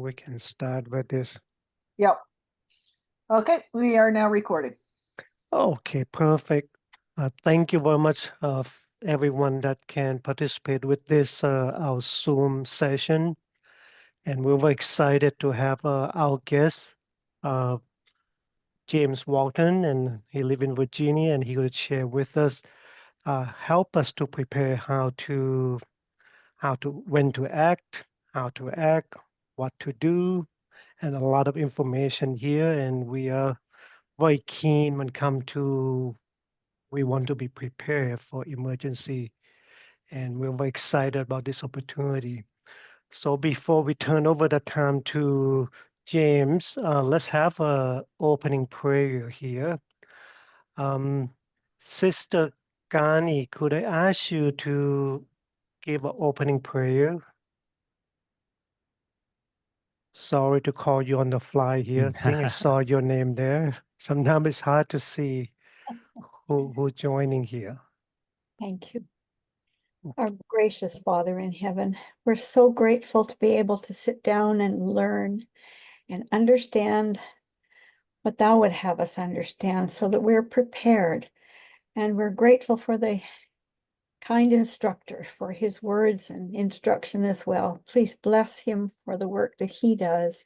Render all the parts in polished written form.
we can start with this. Yep. Okay, we are now recording. Okay, perfect. Thank you very much, everyone that can participate with this our Zoom session. And we were excited to have our guest, uh, James Walton, and he lives in Virginia, and he will share with us, help us to prepare when to act, how to act, what to do, and a lot of information here. And we are very keen when it comes to we want to be prepared for emergency, and we're very excited about this opportunity. So before we turn over the time to James, let's have a opening prayer here. Um, Sister Gani, could I ask you to give an opening prayer? Sorry to call you on the fly here. I think I saw your name there. Sometimes it's hard to see who's joining here. Thank you. Our gracious Father in heaven, we're so grateful to be able to sit down and learn and understand what Thou would have us understand so that we're prepared. And we're grateful for the kind instructor, for his words and instruction as well. Please bless him for the work that he does,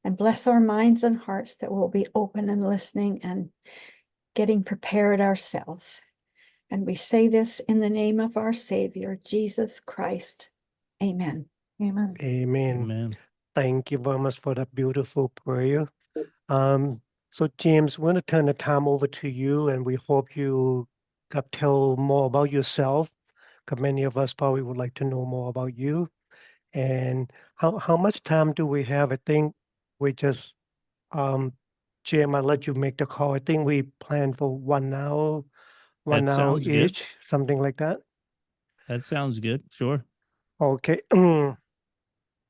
and bless our minds and hearts that we'll be open and listening and getting prepared ourselves. And we say this in the name of our Savior, Jesus Christ. Amen. Amen. Amen. Amen. Thank you very much for that beautiful prayer. So James, we're going to turn the time over to you, and we hope you can tell more about yourself, because many of us probably would like to know more about you. And how much time do we have? I think we just, Jim, I'll let you make the call. I think we plan for 1 hour, That sounds good. each, something like that. That sounds good. Sure. Okay.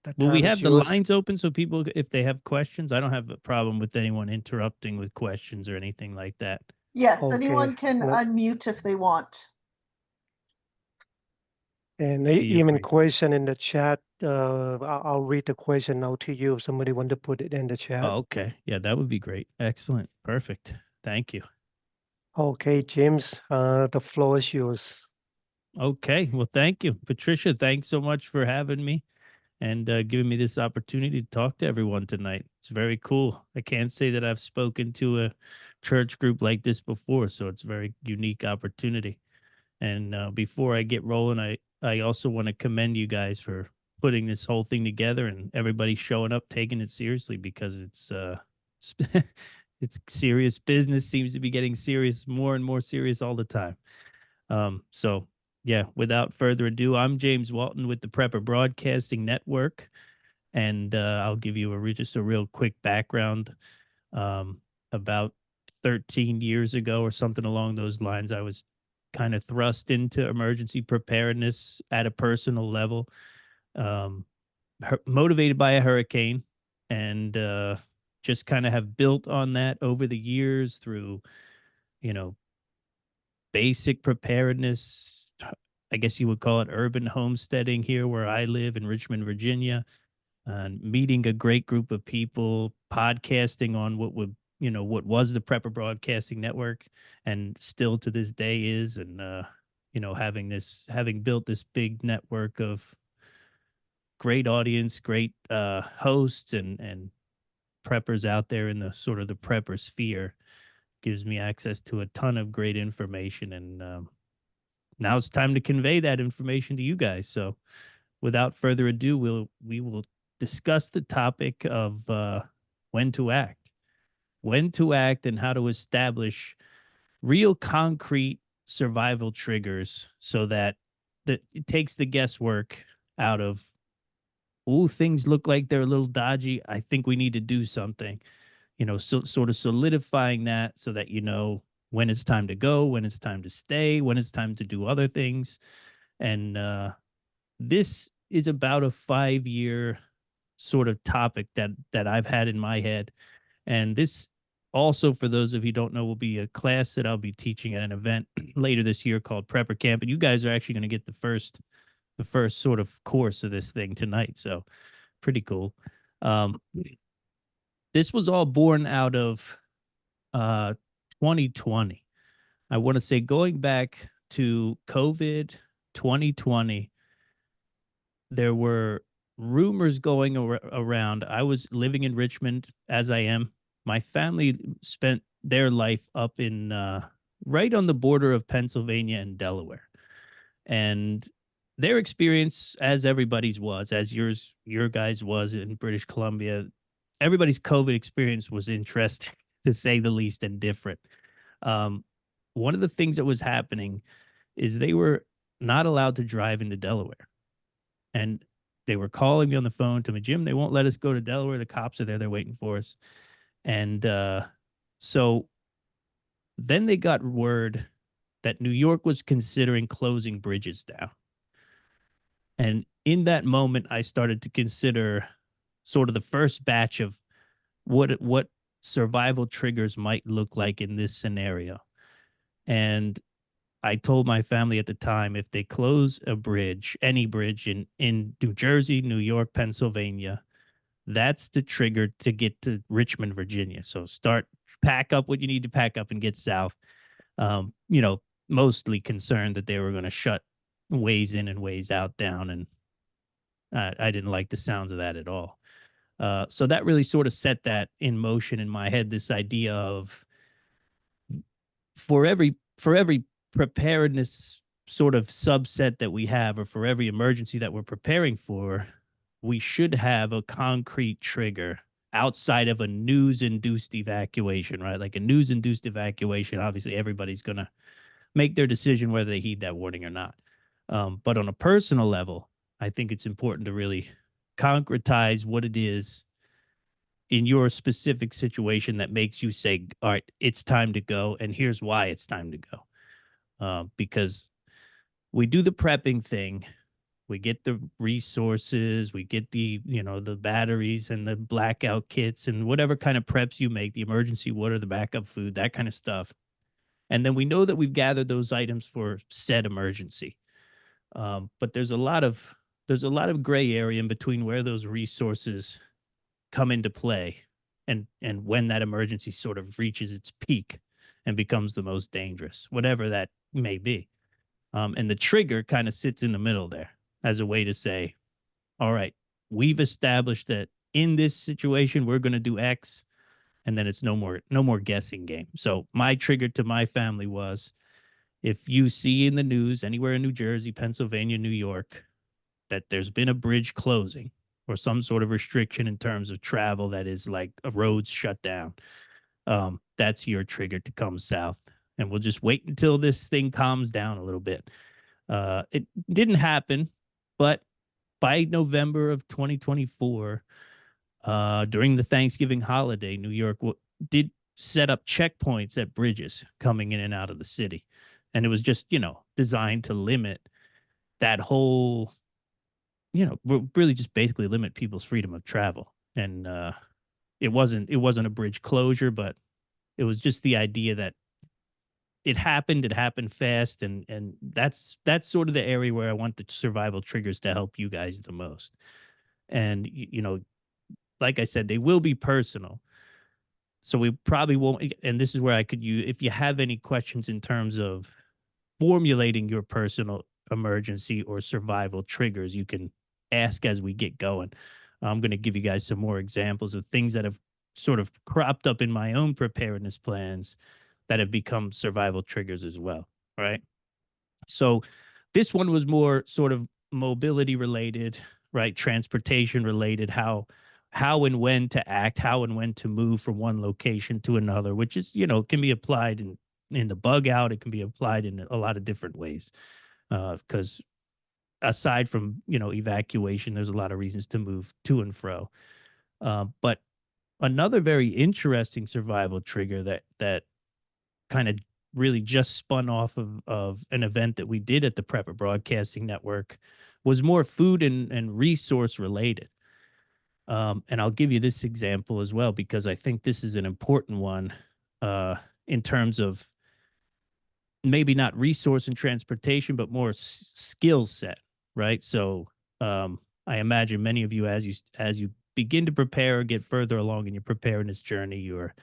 The Will we time is have the yours. lines open so people, if they have questions? I don't have a problem with anyone interrupting with questions or anything like that. Yes, Okay, anyone can let's- unmute if they want. And Feel even free. question in the chat. I'll read the question out to you if somebody want to put it in the chat. Oh, okay. Yeah, that would be great. Excellent. Perfect. Thank you. Okay, James, the floor is yours. Okay. Well, thank you. Patricia, thanks so much for having me and giving me this opportunity to talk to everyone tonight. It's very cool. I can't say that I've spoken to a church group like this before, so it's a very unique opportunity. And before I get rolling, I also want to commend you guys for putting this whole thing together and everybody showing up, taking it seriously, because it's it's serious business. Seems to be getting serious, more and more serious all the time. So yeah, without further ado, I'm James Walton with the Prepper Broadcasting Network, and I'll give you just a real quick background. About 13 years ago or something along those lines, I was kind of thrust into emergency preparedness at a personal level, motivated by a hurricane, and just kind of have built on that over the years through, you know, basic preparedness. I guess you would call it urban homesteading here where I live in Richmond, Virginia, and meeting a great group of people, podcasting on what was the Prepper Broadcasting Network, and still to this day is, and having built this big network of great audience, great hosts and preppers out there in the sort of the prepper sphere, gives me access to a ton of great information. And now it's time to convey that information to you guys. So without further ado, we will discuss the topic of when to act and how to establish real concrete survival triggers so that it takes the guesswork out of, oh, things look like they're a little dodgy, I think we need to do something. So sort of solidifying that so that when it's time to go, when it's time to stay, when it's time to do other things. And this is about a 5-year sort of topic that I've had in my head. And this also, for those of you who don't know, will be a class that I'll be teaching at an event later this year called Prepper Camp. And you guys are actually going to get the first sort of course of this thing tonight. So pretty cool. Um, this was all born out of 2020. I want to say going back to COVID 2020, there were rumors going around. I was living in Richmond, as I am. My family spent their life up in right on the border of Pennsylvania and Delaware. And their experience, as everybody's was, as your guys was in British Columbia, everybody's COVID experience was interesting to say the least and different. One of the things that was happening is they were not allowed to drive into Delaware. And they were calling me on the phone to me, Jim, they won't let us go to Delaware. The cops are there. They're waiting for us. And so then they got word that New York was considering closing bridges down. And in that moment, I started to consider sort of the first batch of what survival triggers might look like in this scenario. And I told my family at the time, if they close a bridge, any bridge in New Jersey, New York, Pennsylvania, that's the trigger to get to Richmond, Virginia. So pack up what you need to pack up and get south. You know, mostly concerned that they were going to shut ways in and ways out down. And I didn't like the sounds of that at all. So that really sort of set that in motion in my head, this idea of for every preparedness sort of subset that we have, or for every emergency that we're preparing for, we should have a concrete trigger outside of a news-induced evacuation, right? Like a news-induced evacuation, obviously everybody's going to make their decision whether they heed that warning or not. But on a personal level, I think it's important to really concretize what it is in your specific situation that makes you say, all right, it's time to go. And here's why it's time to go. Because we do the prepping thing. We get the resources, we get the, the batteries and the blackout kits and whatever kind of preps you make, the emergency water, the backup food, that kind of stuff. And then we know that we've gathered those items for said emergency. But there's a lot of gray area in between where those resources come into play and when that emergency sort of reaches its peak and becomes the most dangerous, whatever that may be. And the trigger kind of sits in the middle there as a way to say, all right, we've established that in this situation, we're going to do X, and then it's no more guessing game. So my trigger to my family was, if you see in the news anywhere in New Jersey, Pennsylvania, New York, that there's been a bridge closing or some sort of restriction in terms of travel that is like a road's shut down, that's your trigger to come south. And we'll just wait until this thing calms down a little bit. It didn't happen, but by November of 2024, during the Thanksgiving holiday, New York did set up checkpoints at bridges coming in and out of the city. And it was just, designed to limit that whole, really just basically limit people's freedom of travel. And it wasn't a bridge closure, but it was just the idea that it happened fast. And that's sort of the area where I want the survival triggers to help you guys the most. And, like I said, they will be personal. So we probably won't, and this is where I could use, if you have any questions in terms of formulating your personal emergency or survival triggers, you can ask as we get going. I'm going to give you guys some more examples of things that have sort of cropped up in my own preparedness plans that have become survival triggers as well. All right. So this one was more sort of mobility related, right? Transportation related, how and when to act, how and when to move from one location to another, which is, can be applied in the bug out. It can be applied in a lot of different ways. Because aside from, evacuation, there's a lot of reasons to move to and fro. But another very interesting survival trigger that kind of really just spun off of an event that we did at the Prepper Broadcasting Network was more food and resource related. And I'll give you this example as well, because I think this is an important one in terms of maybe not resource and transportation, but more skill set, right? So I imagine many of you, as you begin to prepare or get further along in your preparedness journey, you're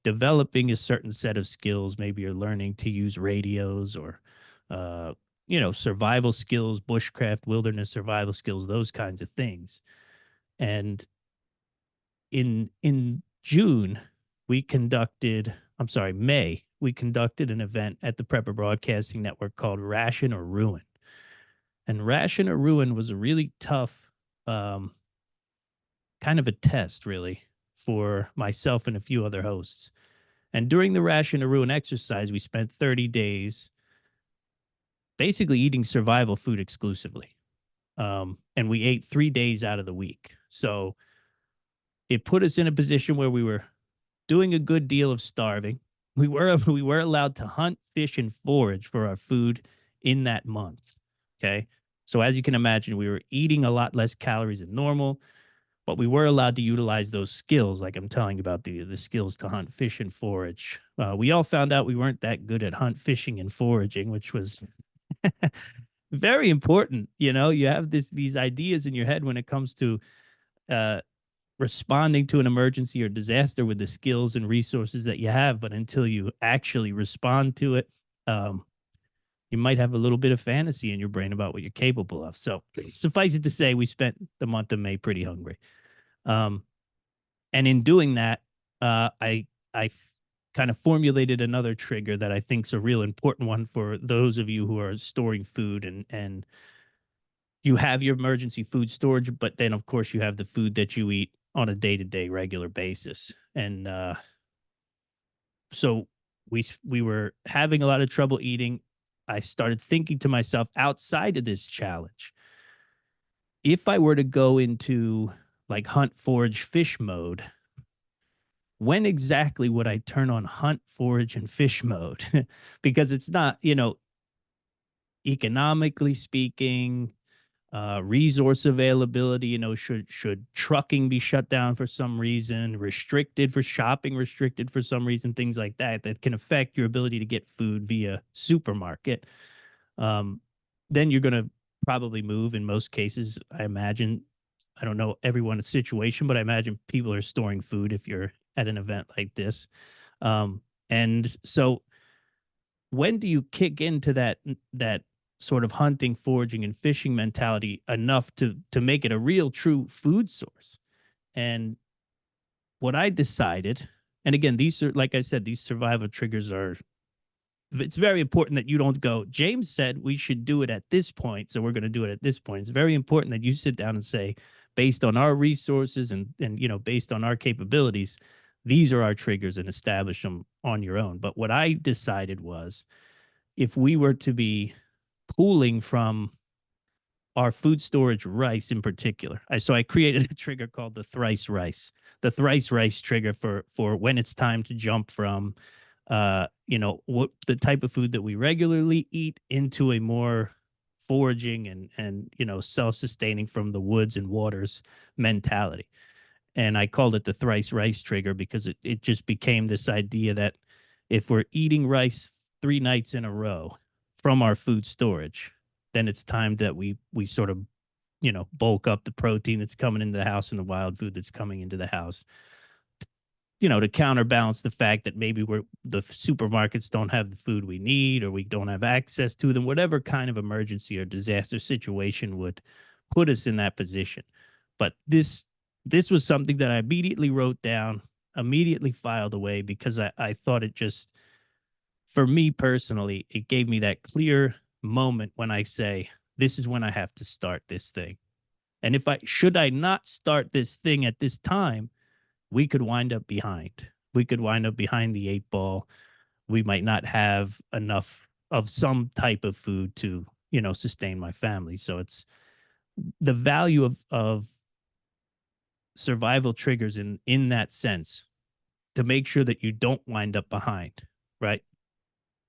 developing a certain set of skills. Maybe you're learning to use radios or, survival skills, bushcraft, wilderness survival skills, those kinds of things. And in June, May, we conducted an event at the Prepper Broadcasting Network called Ration or Ruin. And Ration or Ruin was a really tough kind of a test, really, for myself and a few other hosts. And during the Ration or Ruin exercise, we spent 30 days basically eating survival food exclusively. And we ate 3 days out of the week. So it put us in a position where we were doing a good deal of starving. We were allowed to hunt, fish, and forage for our food in that month. Okay. So as you can imagine, we were eating a lot less calories than normal, but we were allowed to utilize those skills, like I'm telling you about the skills to hunt, fish, and forage. We all found out we weren't that good at hunt, fishing, and foraging, which was very important. You know, you have these ideas in your head when it comes to responding to an emergency or disaster with the skills and resources that you have, but until you actually respond to it, you might have a little bit of fantasy in your brain about what you're capable of. So suffice it to say, we spent the month of May pretty hungry. And in doing that, I kind of formulated another trigger that I think is a real important one for those of you who are storing food, and you have your emergency food storage, but then of course you have the food that you eat on a day-to-day regular basis. And so we were having a lot of trouble eating. I started thinking to myself, outside of this challenge, if I were to go into like hunt, forage, fish mode, when exactly would I turn on hunt, forage, and fish mode? Because it's not, economically speaking, resource availability, should trucking be shut down for some reason, restricted for shopping, restricted for some reason, things like that can affect your ability to get food via supermarket. Then you're going to probably move in most cases, I imagine. I don't know everyone's situation, but I imagine people are storing food if you're at an event like this. And so when do you kick into that sort of hunting, foraging, and fishing mentality enough to make it a real, true food source? And what I decided, and again, these are, like I said, these survival triggers are, it's very important that you don't go, James said we should do it at this point, so we're going to do it at this point. It's very important that you sit down and say, based on our resources and based on our capabilities, these are our triggers, and establish them on your own. But what I decided was, if we were to be pooling from our food storage rice in particular, so I created a trigger called the thrice rice trigger for when it's time to jump from what the type of food that we regularly eat into a more foraging and self-sustaining from the woods and waters mentality. And I called it the thrice rice trigger because it just became this idea that if we're eating rice 3 nights in a row from our food storage, then it's time that we sort of, bulk up the protein that's coming into the house and the wild food that's coming into the house, to counterbalance the fact that maybe the supermarkets don't have the food we need, or we don't have access to them, whatever kind of emergency or disaster situation would put us in that position. But this was something that I immediately wrote down, immediately filed away, because I thought it just, for me personally, it gave me that clear moment when I say, this is when I have to start this thing. And should I not start this thing at this time, we could wind up behind. We could wind up behind the 8 ball. We might not have enough of some type of food to, sustain my family. So it's the value of survival triggers in that sense, to make sure that you don't wind up behind, right?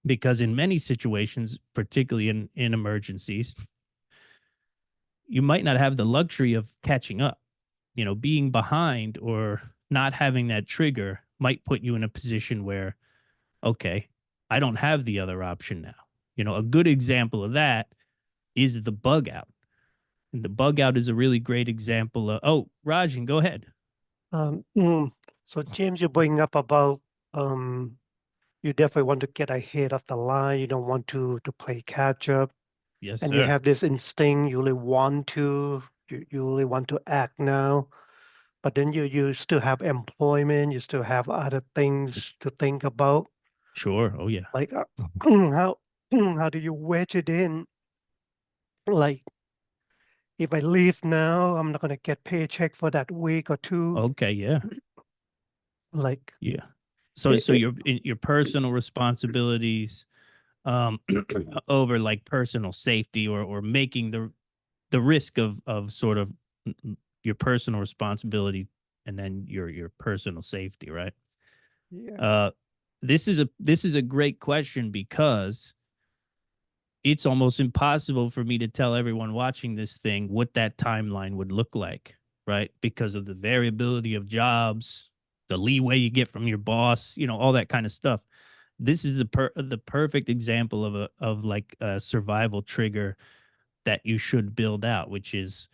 Because in many situations, particularly in emergencies, you might not have the luxury of catching up. Being behind or not having that trigger might put you in a position where, okay, I don't have the other option now. A good example of that is the bug out. And the bug out is a really great example of, oh, Rajan, go ahead. So James, you bring up about you definitely want to get ahead of the line. You don't want to play catch up, Yes, and you sir. have this instinct. You really want to act now, but then you still have employment. You still have other things to think about. Sure. Oh, yeah. Like how how do you wedge it in? Like if I leave now, I'm not gonna get paycheck for that week or two. Okay. Yeah. Like Yeah. So, it, so it, your personal responsibilities, over like personal safety or making the risk of sort of your personal responsibility and then your personal safety, right? yeah, Uh, this is a great question because it's almost impossible for me to tell everyone watching this thing what that timeline would look like, right? Because of the variability of jobs, the leeway you get from your boss, all that kind of stuff. This is the perfect example of like a survival trigger that you should build out, which is,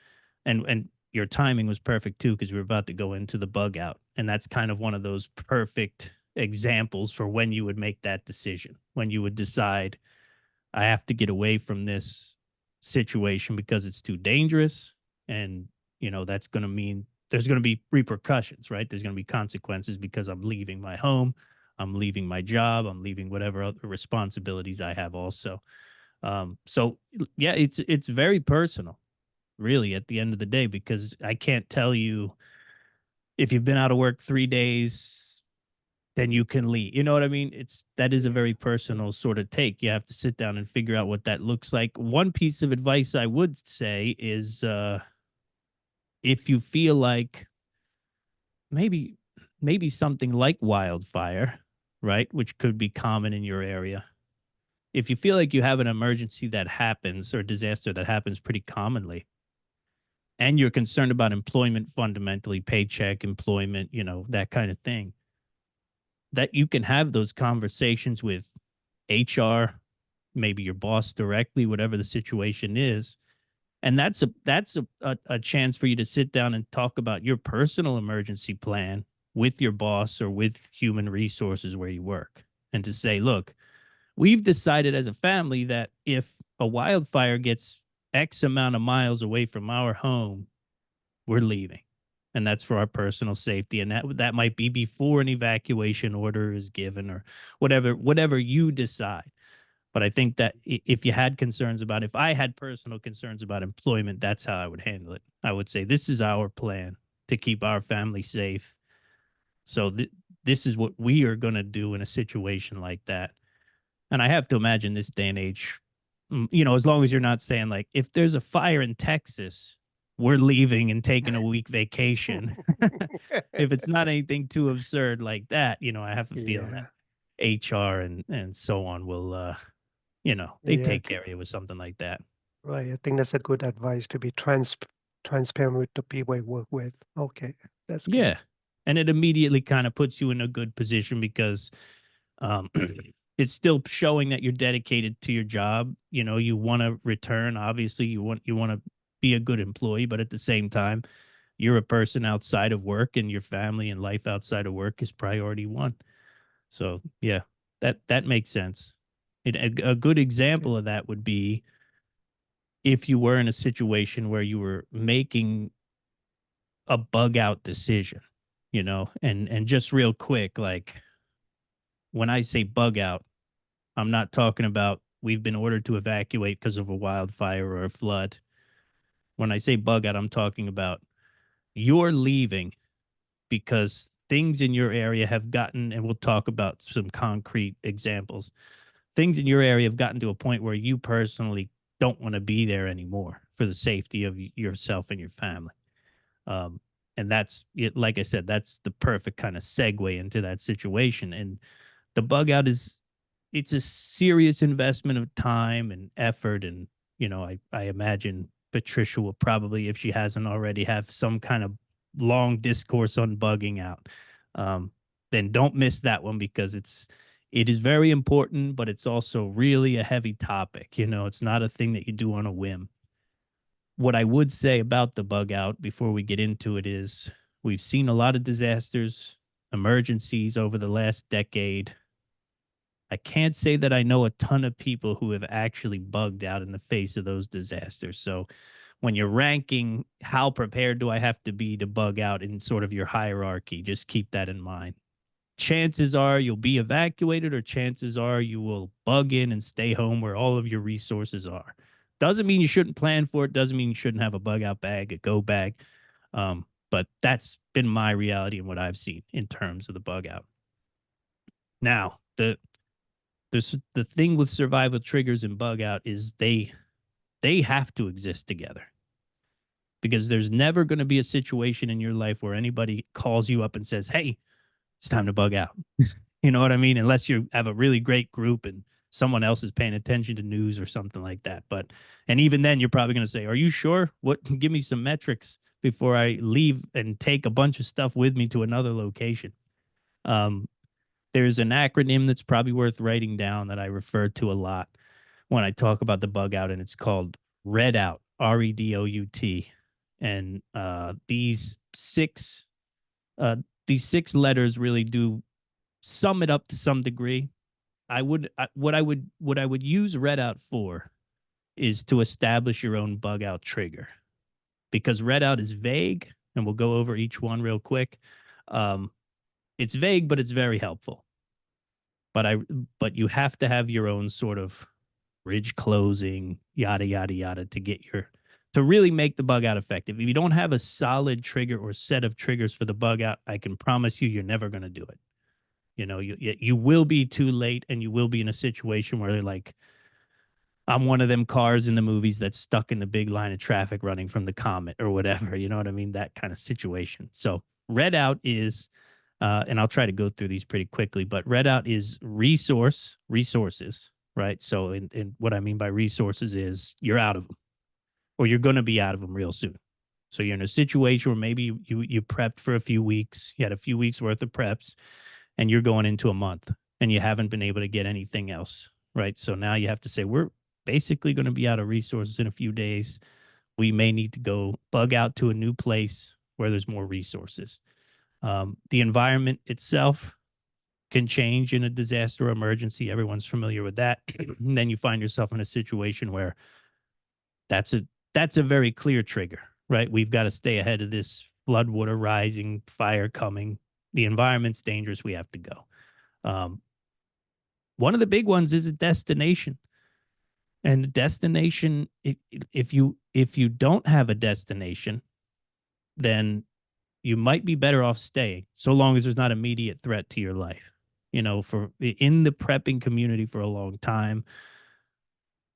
and your timing was perfect too, because we are about to go into the bug out. And that's kind of one of those perfect examples for when you would make that decision, when you would decide, I have to get away from this situation because it's too dangerous. And, that's going to mean there's going to be repercussions, right? There's going to be consequences because I'm leaving my home, I'm leaving my job, I'm leaving whatever other responsibilities I have also. So yeah, it's very personal, really, at the end of the day, because I can't tell you if you've been out of work 3 days, then you can leave. You know what I mean? That is a yeah, very personal sort of take. You have to sit down and figure out what that looks like. One piece of advice I would say is if you feel like maybe maybe something like wildfire, right, which could be common in your area. If you feel like you have an emergency that happens or disaster that happens pretty commonly, and you're concerned about employment fundamentally, paycheck, employment, that kind of thing, that you can have those conversations with HR, maybe your boss directly, whatever the situation is. And that's a chance for you to sit down and talk about your personal emergency plan with your boss or with human resources where you work. And to say, look, we've decided as a family that if a wildfire gets X amount of miles away from our home, we're leaving. And that's for our personal safety. And that might be before an evacuation order is given or whatever you decide. But I think that if you had concerns about, if I had personal concerns about employment, that's how I would handle it. I would say, this is our plan to keep our family safe. So this is what we are going to do in a situation like that. And I have to imagine this day and age, as long as you're not saying like, if there's a fire in Texas, we're leaving and taking a week vacation. If it's not anything too absurd like that, I have a feeling that yeah, HR and so on will, they yeah. take care of you with something like that. Right. I think that's a good advice to be transparent with the people I work with. Okay, that's good. Yeah. And it immediately kind of puts you in a good position because um, it's still showing that you're dedicated to your job. You want to return. Obviously, you want to be a good employee, but at the same time, you're a person outside of work, and your family and life outside of work is priority one. So yeah, that makes sense. A good Okay. example of that would be if you were in a situation where you were making a bug out decision, and just real quick, like when I say bug out, I'm not talking about we've been ordered to evacuate because of a wildfire or a flood. When I say bug out, I'm talking about you're leaving because things in your area have gotten, and we'll talk about some concrete examples. Things in your area have gotten to a point where you personally don't want to be there anymore for the safety of yourself and your family. Um, and that's it. Like I said, that's the perfect kind of segue into that situation. And the bug out it's a serious investment of time and effort. And, I imagine Patricia will probably, if she hasn't already, have some kind of long discourse on bugging out. Um, then don't miss that one because it is very important, but it's also really a heavy topic. It's not a thing that you do on a whim. what I would say about the bug out before we get into it is we've seen a lot of disasters, emergencies over the last decade. I can't say that I know a ton of people who have actually bugged out in the face of those disasters. So when you're ranking how prepared do I have to be to bug out in sort of your hierarchy, just keep that in mind. Chances are you'll be evacuated, or chances are you will bug in and stay home where all of your resources are. Doesn't mean you shouldn't plan for it. Doesn't mean you shouldn't have a bug out bag, a go bag. But that's been my reality and what I've seen in terms of the bug out. Now, the thing with survival triggers and bug out is they have to exist together, because there's never going to be a situation in your life where anybody calls you up and says, hey, it's time to bug out. You know what I mean? Unless you have a really great group and someone else is paying attention to news or something like that. But, and even then you're probably going to say, are you sure? What, give me some metrics before I leave and take a bunch of stuff with me to another location. There's an acronym that's probably worth writing down that I refer to a lot when I talk about the bug out, and it's called REDOUT, REDOUT. And these six letters really do sum it up to some degree. What I would use REDOUT for is to establish your own bug out trigger, because REDOUT is vague, and we'll go over each one real quick. It's vague, but it's very helpful. But you have to have your own sort of bridge closing, yada yada yada, to really make the bug out effective. If you don't have a solid trigger or set of triggers for the bug out, I can promise you're never going to do it. You know, you will be too late, and you will be in a situation where they're like, I'm one of them cars in the movies that's stuck in the big line of traffic running from the comet or whatever. You know what I mean? That kind of situation. So REDOUT is, and I'll try to go through these pretty quickly, but REDOUT is resources, right? So in what I mean by resources is you're out of them, or you're going to be out of them real soon. So you're in a situation where maybe you prepped for a few weeks, you had a few weeks worth of preps, and you're going into a month and you haven't been able to get anything else, right? So now you have to say, we're basically going to be out of resources in a few days. We may need to go bug out to a new place where there's more resources. The environment itself can change in a disaster or emergency. Everyone's familiar with that. And then you find yourself in a situation where that's a very clear trigger, right? We've got to stay ahead of this floodwater rising, fire coming. The environment's dangerous. We have to go. One of the big ones is a destination. And the destination, if you don't have a destination, then you might be better off staying, so long as there's not immediate threat to your life. You know, in the prepping community for a long time,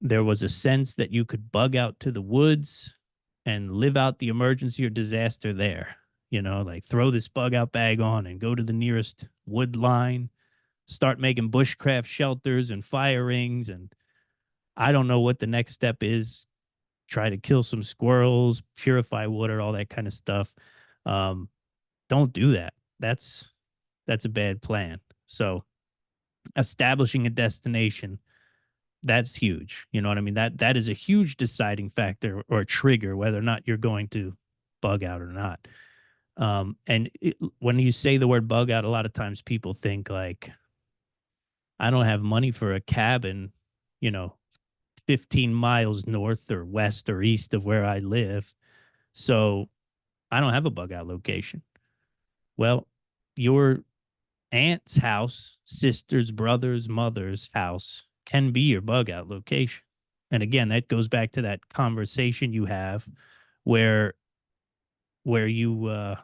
there was a sense that you could bug out to the woods and live out the emergency or disaster there. You know, like throw this bug out bag on and go to the nearest wood line, start making bushcraft shelters and fire rings. And I don't know what the next step is. Try to kill some squirrels, purify water, all that kind of stuff. Don't do that. That's a bad plan. So establishing a destination, that's huge. You know what I mean? That is a huge deciding factor or trigger whether or not you're going to bug out or not. When you say the word bug out, a lot of times people think like, I don't have money for a cabin, 15 miles north or west or east of where I live, so I don't have a bug out location. Well, your aunt's house, sister's, brother's, mother's house can be your bug out location. And again, that goes back to that conversation you have where you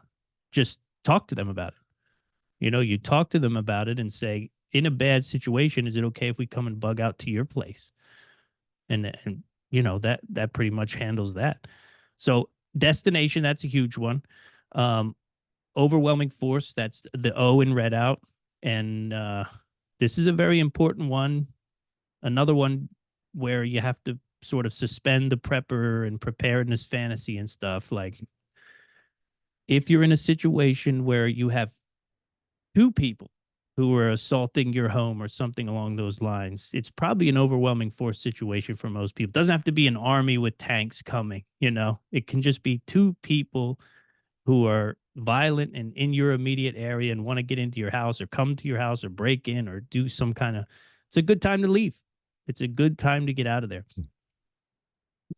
just talk to them about it. You talk to them about it and say, in a bad situation, is it okay if we come and bug out to your place? And that pretty much handles that. So destination, that's a huge one. Overwhelming force, that's the O in REDOUT. And this is a very important one. Another one where you have to sort of suspend the prepper and preparedness fantasy and stuff. Like, if you're in a situation where you have two people who are assaulting your home or something along those lines, it's probably an overwhelming force situation for most people. It doesn't have to be an army with tanks coming, you know. It can just be two people who are violent and in your immediate area and want to get into your house or come to your house or break in or do some kind of, it's a good time to leave. It's a good time to get out of there.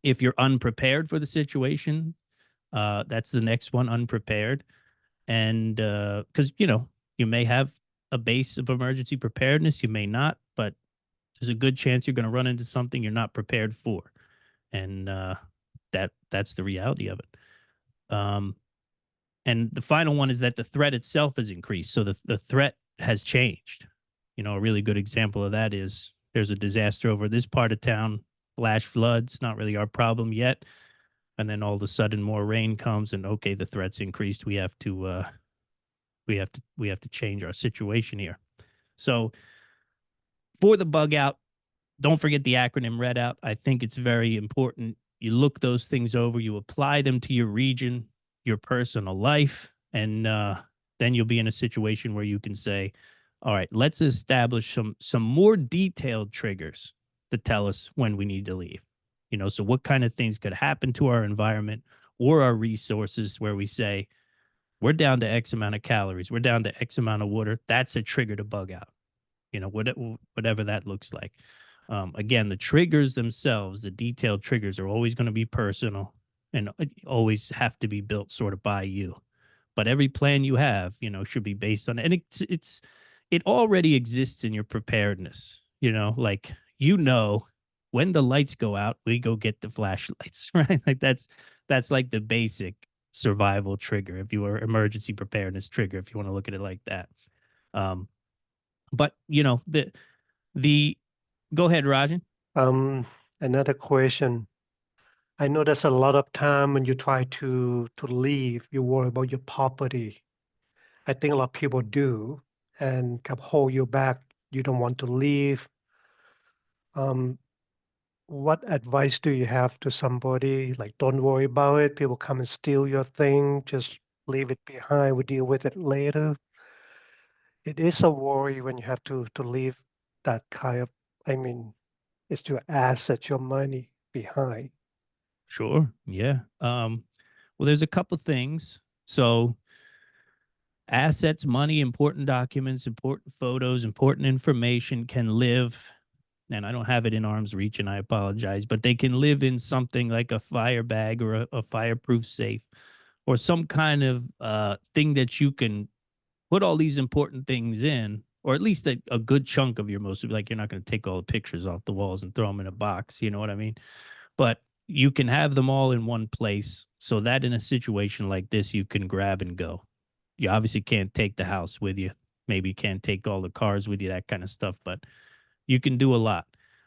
If you're unprepared for the situation, that's the next one, unprepared. And because, you know, you may have a base of emergency preparedness, you may not, but there's a good chance you're going to run into something you're not prepared for. And that's the reality of it. And the final one is that the threat itself has increased. So the threat has changed. You know, a really good example of that is there's a disaster over this part of town, flash floods, not really our problem yet. And then all of a sudden more rain comes and okay, the threat's increased. We have to change our situation here. So for the bug out, don't forget the acronym RED out. I think it's very important. You look those things over, you apply them to your region, your personal life, and then you'll be in a situation where you can say, all right, let's establish some more detailed triggers to tell us when we need to leave. You know, so what kind of things could happen to our environment or our resources where we say, we're down to X amount of calories, we're down to X amount of water. That's a trigger to bug out, you know, whatever that looks like. Again, the triggers themselves, the detailed triggers are always going to be personal and always have to be built sort of by you. But every plan you have, you know, should be based on, and it already exists in your preparedness, you know, like, you know, when the lights go out, we go get the flashlights, right? Like that's like the basic survival trigger, if you were emergency preparedness trigger, if you want to look at it like that. But you know, the go ahead, Rajan. Another question. I know there's a lot of time when you try to leave, you worry about your property. I think a lot of people do and can hold you back. You don't want to leave. What advice do you have to somebody? Like, don't worry about it. People come and steal your thing. Just leave it behind. We deal with it later. It is a worry when you have to leave that kind of, I mean, it's your asset, your money behind. Sure. Yeah. Well, there's a couple things. So assets, money, important documents, important photos, important information can live, and I don't have it in arm's reach and I apologize, but they can live in something like a fire bag or a fireproof safe or some kind of thing that you can put all these important things in, or at least a good chunk of your most, like, you're not going to take all the pictures off the walls and throw them in a box. You know what I mean? But you can have them all in one place so that in a situation like this, you can grab and go. You obviously can't take the house with you. Maybe you can't take all the cars with you, that kind of stuff, but you can do a lot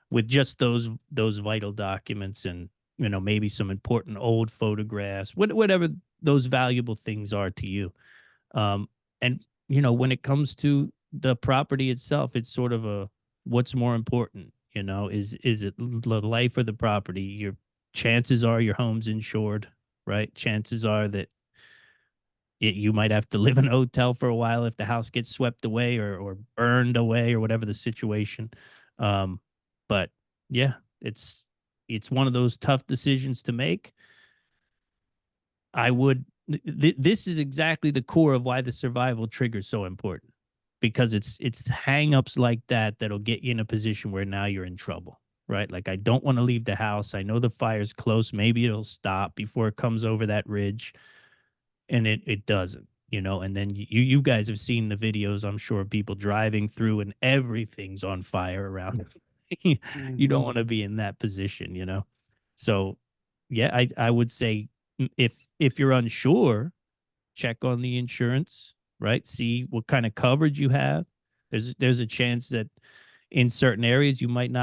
with just those vital documents and, you know, maybe some important old photographs, whatever those valuable things are to you. And, you know, when it comes to the property itself, it's sort of a, what's more important, you know, is it the life or the property? Your chances are your home's insured, right? Chances are that you might have to live in a hotel for a while if the house gets swept away or burned away or whatever the situation. But yeah, it's one of those tough decisions to make. I would this is exactly the core of why the survival trigger is so important, because it's hangups like that that'll get you in a position where now you're in trouble, right? Like, I don't want to leave the house. I know the fire's close. Maybe it'll stop before it comes over that ridge, and it doesn't, you know. And then you guys have seen the videos, I'm sure, of people driving through and everything's on fire around. You don't want to be in that position, you know. So yeah, I would say, if you're unsure, check on the insurance, right? See what kind of coverage you have. There's a chance that in certain areas you might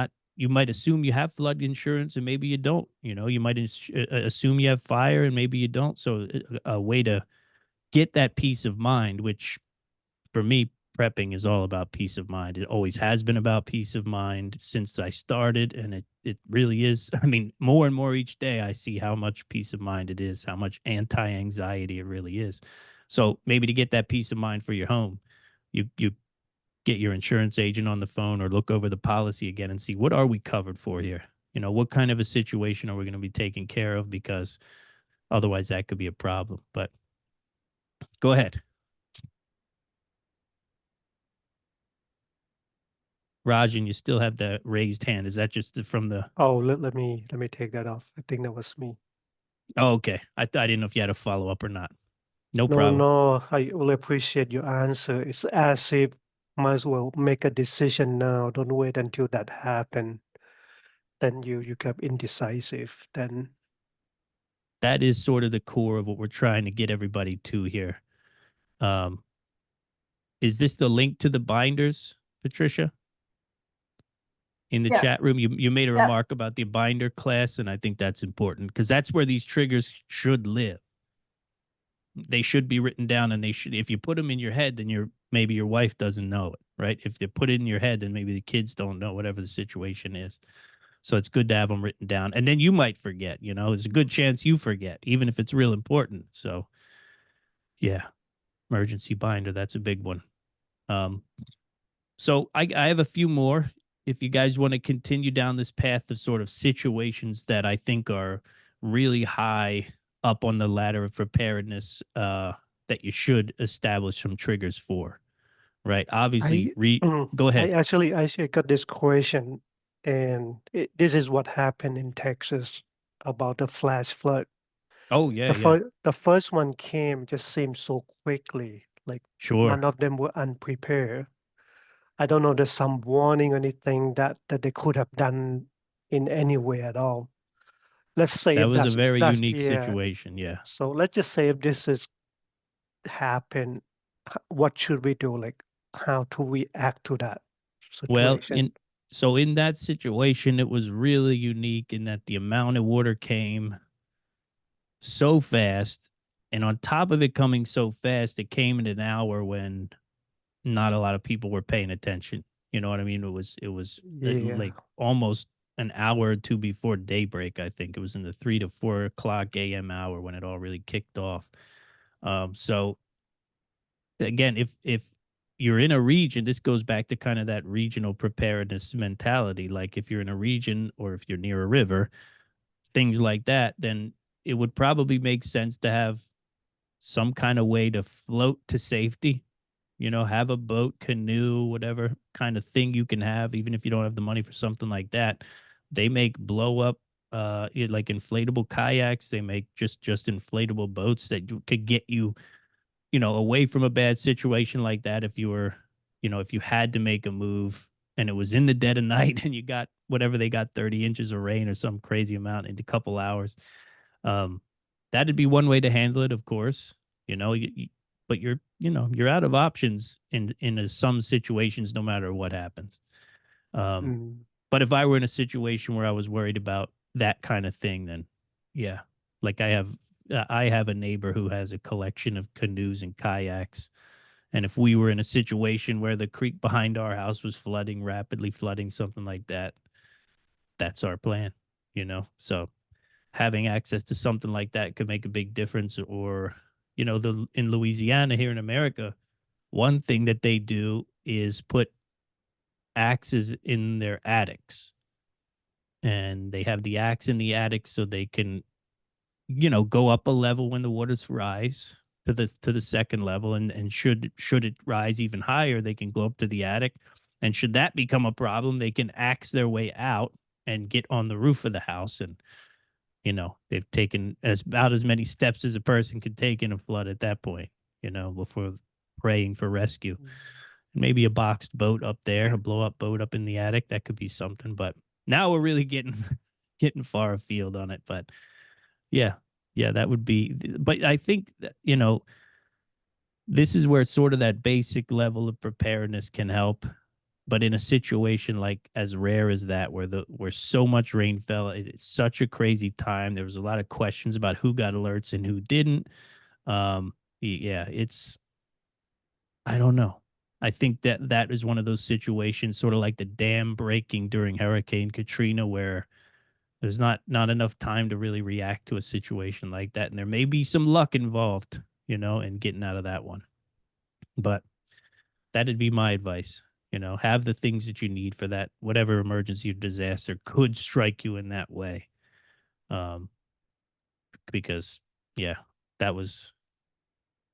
assume you have flood insurance and maybe you don't. You know, you might assume you have fire and maybe you don't. So a way to get that peace of mind, which for me, prepping is all about peace of mind. It always has been about peace of mind since I started, and it really is. I mean, more and more each day, I see how much peace of mind it is, how much anti-anxiety it really is. So maybe to get that peace of mind for your home, you get your insurance agent on the phone or look over the policy again and see what are we covered for here. What kind of a situation are we going to be taking care of, because otherwise that could be a problem. But go ahead. Rajan, you still have the raised hand. Is that just from the? Oh, let me take that off. I think that was me. Oh, okay. I didn't know if you had a follow up or not. No No, problem. no, I will appreciate your answer. It's as if might as well make a decision now. Don't wait until that happen. Then you get indecisive. Then That is sort of the core of what we're trying to get everybody to here. Is this the link to the binders, Patricia? In the Yeah. chat room, you made a Yeah. remark about the binder class, and I think that's important because that's where these triggers should live. They should be written down, and they should. If you put them in your head, then maybe your wife doesn't know it, right? If they put it in your head, then maybe the kids don't know, whatever the situation is. So it's good to have them written down, and then you might forget. There's a good chance you forget, even if it's real important. So, yeah, emergency binder, that's a big one. So I have a few more. If you guys want to continue down this path of sort of situations that I think are really high up on the ladder of preparedness, that you should establish some triggers for, right? Obviously, go I ahead. actually got this question, and this is what happened in Texas about the flash flood. Oh, yeah. The first one came just seemed so quickly, like Sure. none of them were unprepared. I don't know, there's some warning or anything that they could have done in any way at all. Let's say That if was a very that's unique yeah. situation. Yeah. So let's just say if this is happen, what should we do? Like, how to react to that Well, situation? in that situation, it was really unique in that the amount of water came so fast, and on top of it coming so fast, it came in an hour when not a lot of people were paying attention. You know what I mean? It was Yeah. like almost an hour or two before daybreak. I think it was in the 3 to 4 o'clock a.m. hour when it all really kicked off. So again, if you're in a region, this goes back to kind of that regional preparedness mentality. Like if you're in a region or if you're near a river, things like that, then it would probably make sense to have some kind of way to float to safety. Have a boat, canoe, whatever kind of thing you can have, even if you don't have the money for something like that. They make blow up, like inflatable kayaks. They make just inflatable boats that could get you, away from a bad situation like that. If you were, if you had to make a move and it was in the dead of night and you got whatever they got 30 inches of rain or some crazy amount in a couple hours, that'd be one way to handle it, of course. But you're out of options in some situations, no matter what happens. Mm. But if I were in a situation where I was worried about that kind of thing, then yeah, like I have a neighbor who has a collection of canoes and kayaks. And if we were in a situation where the creek behind our house was flooding, rapidly flooding, something like that, that's our plan, So having access to something like that could make a big difference. Or, in Louisiana here in America, one thing that they do is put axes in their attics. And they have the axe in the attic so they can, go up a level when the waters rise to the second level. And should it rise even higher, they can go up to the attic. And should that become a problem, they can axe their way out and get on the roof of the house. And they've taken about as many steps as a person could take in a flood at that point, before praying for rescue. Maybe a boxed boat up there, a blow up boat up in the attic, that could be something. But now we're really getting getting far afield on it. But yeah, that would be. But I think that, this is where sort of that basic level of preparedness can help. But in a situation like as rare as that, where so much rain fell, it's such a crazy time. There was a lot of questions about who got alerts and who didn't. Yeah, I don't know. I think that is one of those situations, sort of like the dam breaking during Hurricane Katrina, where there's not enough time to really react to a situation like that, and there may be some luck involved, in getting out of that one. But that'd be my advice. Have the things that you need for that, whatever emergency or disaster could strike you in that way. Because yeah, that was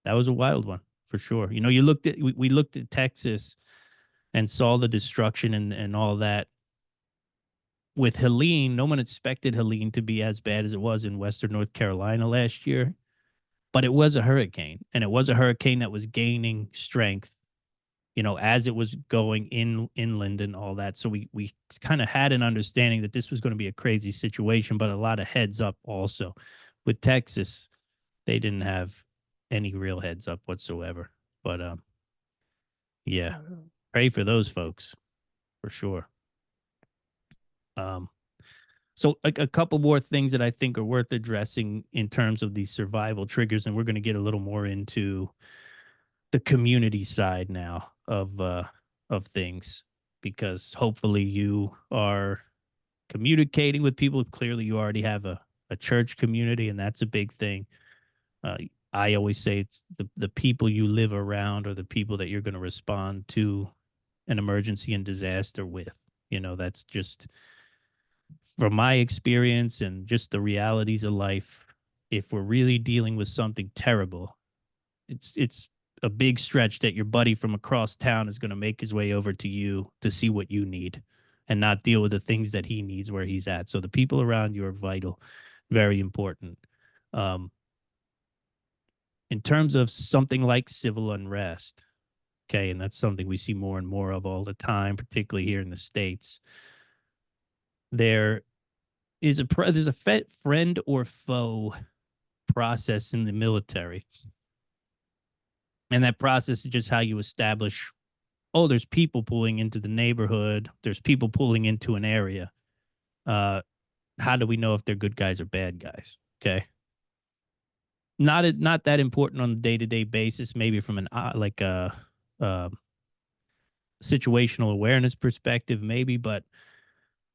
a wild one for sure. You looked at we looked at Texas and saw the destruction and all that. With Helene, no one expected Helene to be as bad as it was in Western North Carolina last year, but it was a hurricane, and it was a hurricane that was gaining strength, as it was going inland and all that. So we kind of had an understanding that this was going to be a crazy situation, but a lot of heads up also. With Texas, they didn't have any real heads up whatsoever. But yeah, pray for those folks for sure. So a couple more things that I think are worth addressing in terms of these survival triggers, and we're going to get a little more into the community side now of things, because hopefully you are communicating with people. Clearly, you already have a church community, and that's a big thing. I always say it's the people you live around are the people that you're going to respond to an emergency and disaster with. That's just from my experience and just the realities of life. If we're really dealing with something terrible, it's a big stretch that your buddy from across town is going to make his way over to you to see what you need and not deal with the things that he needs where he's at. So the people around you are vital, very important. In terms of something like civil unrest, okay, and that's something we see more and more of all the time, particularly here in the States. There's a friend or foe process in the military. And that process is just how you establish, there's people pulling into the neighborhood. There's people pulling into an area. How do we know if they're good guys or bad guys? Okay. Not that important on a day-to-day basis, maybe from an situational awareness perspective, maybe. But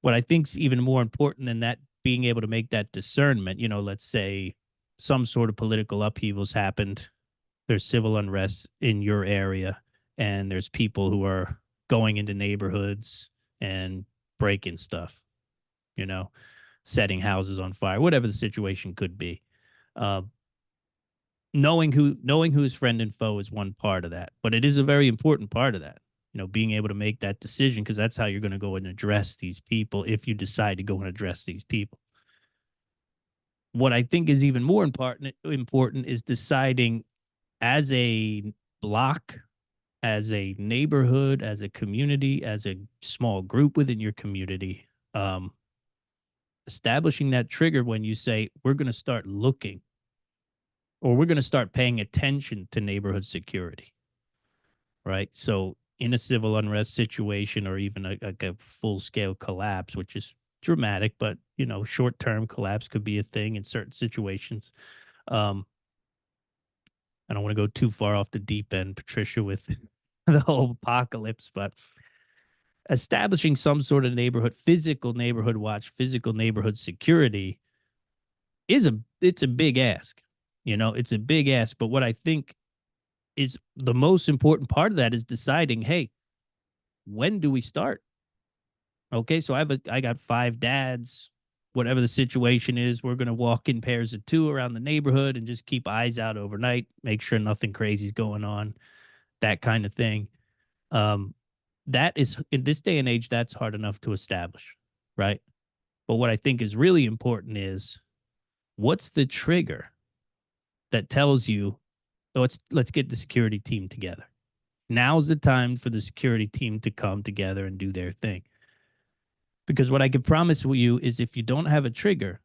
what I think is even more important than that, being able to make that discernment, let's say some sort of political upheavals happened. There's civil unrest in your area, and there's people who are going into neighborhoods and breaking stuff, setting houses on fire, whatever the situation could be. Knowing who's friend and foe is one part of that, but it is a very important part of that. Being able to make that decision, because that's how you're going to go and address these people if you decide to go and address these people. What I think is even more important is deciding as a block, as a neighborhood, as a community, as a small group within your community, establishing that trigger when you say, we're going to start looking, or we're going to start paying attention to neighborhood security, right? So in a civil unrest situation, or even a full-scale collapse, which is dramatic, but, short-term collapse could be a thing in certain situations. I don't want to go too far off the deep end, Patricia, with the whole apocalypse, but establishing some sort of physical neighborhood watch, physical neighborhood security it's a big ask. It's a big ask. But what I think is the most important part of that is deciding, hey, when do we start? Okay, so I got 5 dads. Whatever the situation is, we're going to walk in pairs of 2 around the neighborhood and just keep eyes out overnight, make sure nothing crazy is going on, that kind of thing. That is, in this day and age, that's hard enough to establish, right? But what I think is really important is, what's the trigger that tells you, let's get the security team together. Now's the time for the security team to come together and do their thing. Because what I can promise you is, if you don't have a trigger,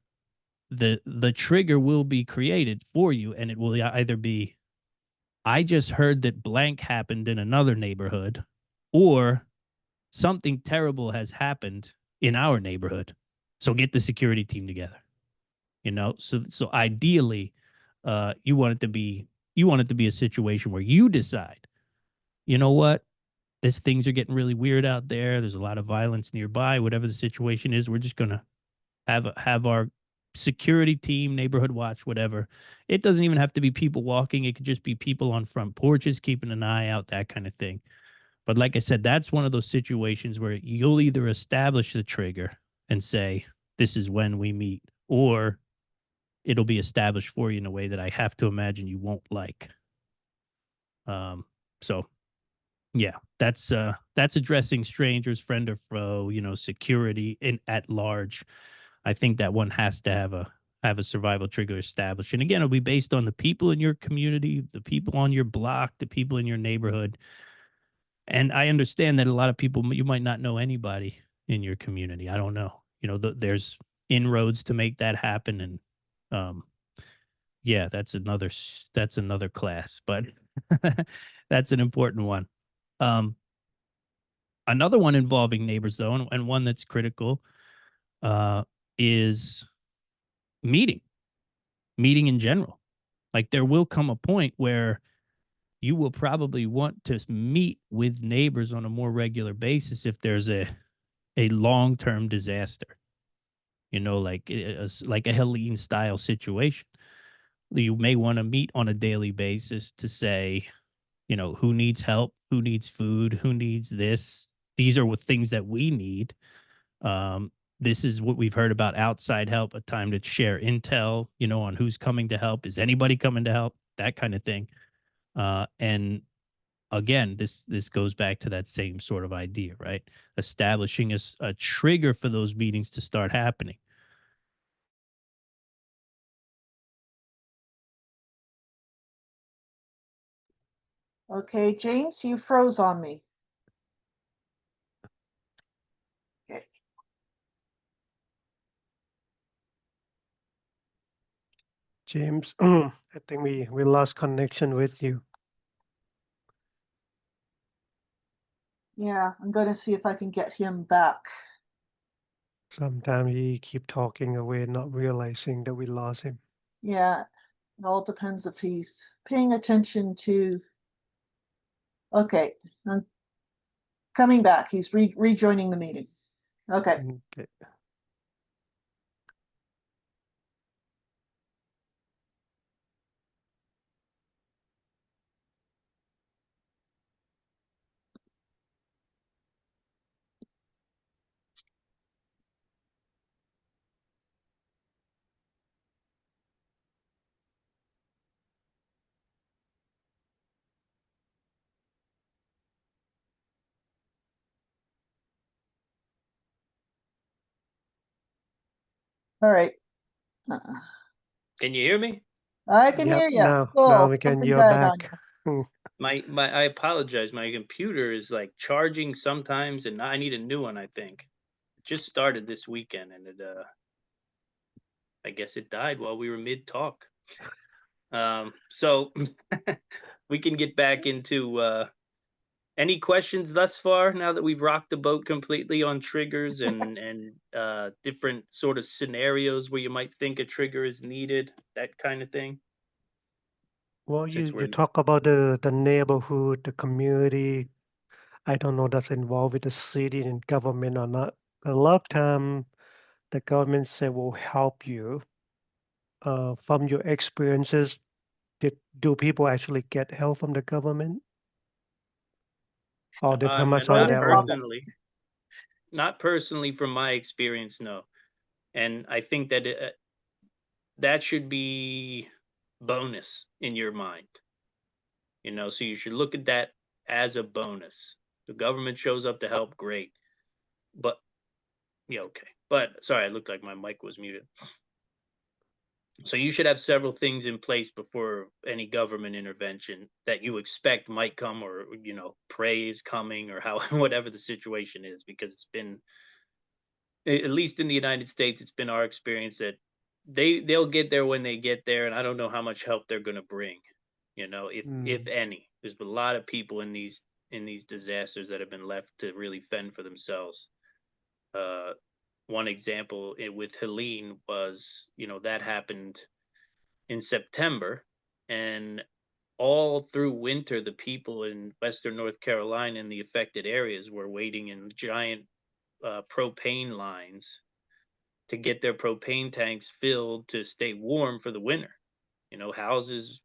the trigger will be created for you, and it will either be, I just heard that blank happened in another neighborhood, or something terrible has happened in our neighborhood. So get the security team together. So ideally, you want it to be a situation where you decide, you know what, things are getting really weird out there. There's a lot of violence nearby. Whatever the situation is, we're just gonna have our security team, neighborhood watch, whatever. It doesn't even have to be people walking. It could just be people on front porches keeping an eye out, that kind of thing. But like I said, that's one of those situations where you'll either establish the trigger and say, this is when we meet, or it'll be established for you in a way that I have to imagine you won't like. So yeah, that's addressing strangers, friend or foe, security in at large. I think that one has to have a survival trigger established. And again, it'll be based on the people in your community, the people on your block, the people in your neighborhood. And I understand that a lot of people, you might not know anybody in your community. I don't know. There's inroads to make that happen. And yeah, that's another class, but that's an important one. Another one involving neighbors, though, and one that's critical, is meeting in general. Like, there will come a point where you will probably want to meet with neighbors on a more regular basis if there's a long-term disaster, like like a Helene style situation. You may want to meet on a daily basis to say, who needs help, who needs food, who needs this. These are what things that we need. This is what we've heard about outside help, a time to share intel, on who's coming to help. Is anybody coming to help? That kind of thing. And again, this goes back to that same sort of idea, right? Establishing a trigger for those meetings to start happening. Okay, James, you froze on me. Okay. James, I think we lost connection with you. Yeah, I'm going to see if I can get him back. Sometimes he keep talking away, not realizing that we lost him. Yeah, it all depends if he's paying attention to. Okay, I'm coming back. He's rejoining the meeting. Okay. Okay. All right. Can you hear me? I can Yep, hear you. now Cool. we can. Something You're died on back. you. I apologize. My computer is like charging sometimes, and I need a new one. I think it just started this weekend, and it I guess it died while we were mid talk. So we can get back into any questions thus far. Now that we've rocked the boat completely on triggers and different sort of scenarios where you might think a trigger is needed, that kind of thing. Well, Since you we're talk about the neighborhood, the community. I don't know that's involved with the city and government or not. A lot of time, the government say will help you. From your experiences, do people actually get help from the government, or they pretty much on not Very their own? common. personally, not personally from my experience, no. And I think that that should be bonus in your mind, so you should look at that as a bonus. The government shows up to help, great. But yeah, okay. But sorry, it looked like my mic was muted. So you should have several things in place before any government intervention that you expect might come, or pray is coming, or how whatever the situation is, because it's been, at least in the United States, it's been our experience that they'll get there when they get there, and I don't know how much help they're going to bring, if any. There's been a lot of people in these disasters that have been left to really fend for themselves. One example with Helene was, that happened in September, and all through winter, the people in Western North Carolina and the affected areas were waiting in giant propane lines to get their propane tanks filled to stay warm for the winter. Houses